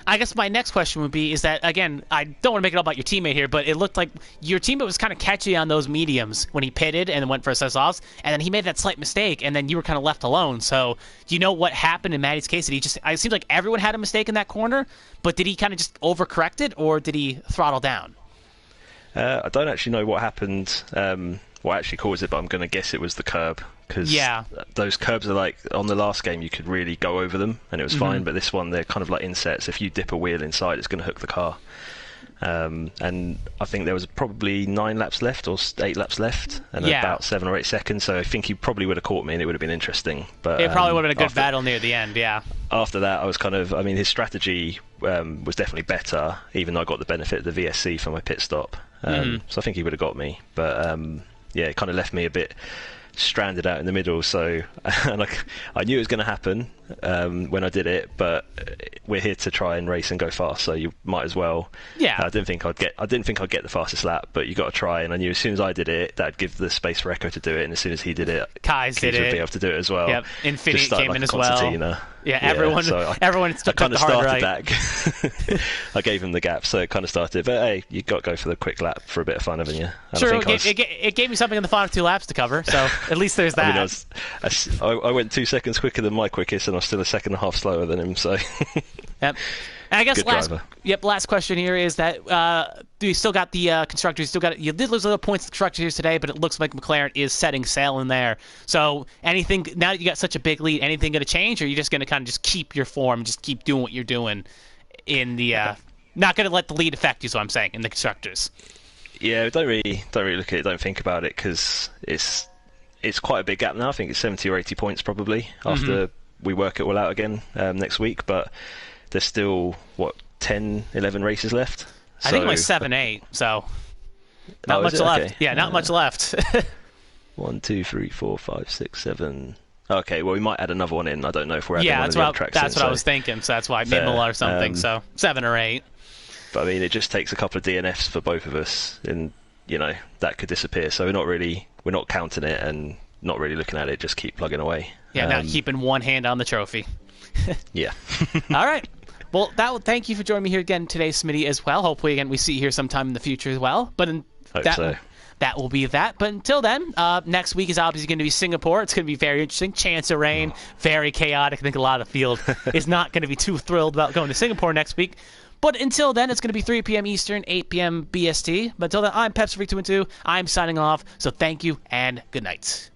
Speaker 1: I guess my next question would be is that, again, I don't want to make it all about your teammate here, but it looked like your teammate was kind of catchy on those mediums when he pitted and went for a set offs, and then he made that slight mistake, and then you were kind of left alone. So do you know what happened in Maddie's case? It seemed like everyone had a mistake in that corner, but did he kind of just overcorrect it, or did he throttle down?
Speaker 3: I don't actually know what happened, what actually caused it, but I'm going to guess it was the curb. Because those curbs are like, on the last game you could really go over them and it was fine, but this one they're kind of like insets. If you dip a wheel inside, it's going to hook the car. And I think there was probably 9 laps left or 8 laps left, and about 7 or 8 seconds, so I think he probably would have caught me and it would have been interesting. But
Speaker 1: it probably would have been a good battle near the end.
Speaker 3: After that I was his strategy was definitely better, even though I got the benefit of the VSC for my pit stop. So I think he would have got me, but it kind of left me a bit stranded out in the middle, so and I knew it was going to happen, when I did it, but we're here to try and race and go fast, so you might as well.
Speaker 1: Yeah.
Speaker 3: I didn't think I'd get the fastest lap, but you got to try. And I knew as soon as I did it, that'd give the space for Echo to do it, and as soon as he did it,
Speaker 1: Keys
Speaker 3: would be able to do it as well.
Speaker 1: Yep. Infinity came in as well. Yeah, everyone took the hard right.
Speaker 3: That. I gave him the gap, so it kind of started. But hey, you got to go for the quick lap for a bit of fun, haven't you? And
Speaker 1: sure, it gave me something in the final 2 laps to cover, so at least there's that.
Speaker 3: I went 2 seconds quicker than my quickest, and I was still a second and a half slower than him. So.
Speaker 1: Yep. And I guess
Speaker 3: Good
Speaker 1: last question here is that you still got the constructors. You did lose a little points to constructors today, but it looks like McLaren is setting sail in there. So anything now that you got such a big lead, anything going to change, or are you just going to kind of just keep your form, just keep doing what you're doing in the not going to let the lead affect you? Is what I'm saying in the constructors.
Speaker 3: Yeah, don't really look at it. Don't think about it because it's quite a big gap now. I think it's 70 or 80 points probably after we work it all out again next week, but. There's still, 10, 11 races left?
Speaker 1: I think it was 7, 8, so not much left. Okay. Yeah, not much left.
Speaker 3: 1, 2, 3, 4, 5, 6, 7. Okay, well, we might add another one in. I don't know if we're adding one of the other tracks
Speaker 1: that's what I was thinking, so that's why Mimble or something, so 7 or 8.
Speaker 3: But, I mean, it just takes a couple of DNFs for both of us, and, that could disappear. So we're not counting it and not really looking at it, just keep plugging away.
Speaker 1: Yeah, not keeping one hand on the trophy.
Speaker 3: Yeah.
Speaker 1: All right. Well, thank you for joining me here again today, Smitty, as well. Hopefully, again, we see you here sometime in the future as well. But that will be that. But until then, next week is obviously going to be Singapore. It's going to be very interesting. Chance of rain, very chaotic. I think a lot of the field is not going to be too thrilled about going to Singapore next week. But until then, it's going to be 3 p.m. Eastern, 8 p.m. BST. But until then, I'm Pepsi Freak 212. I'm signing off. So thank you and good night.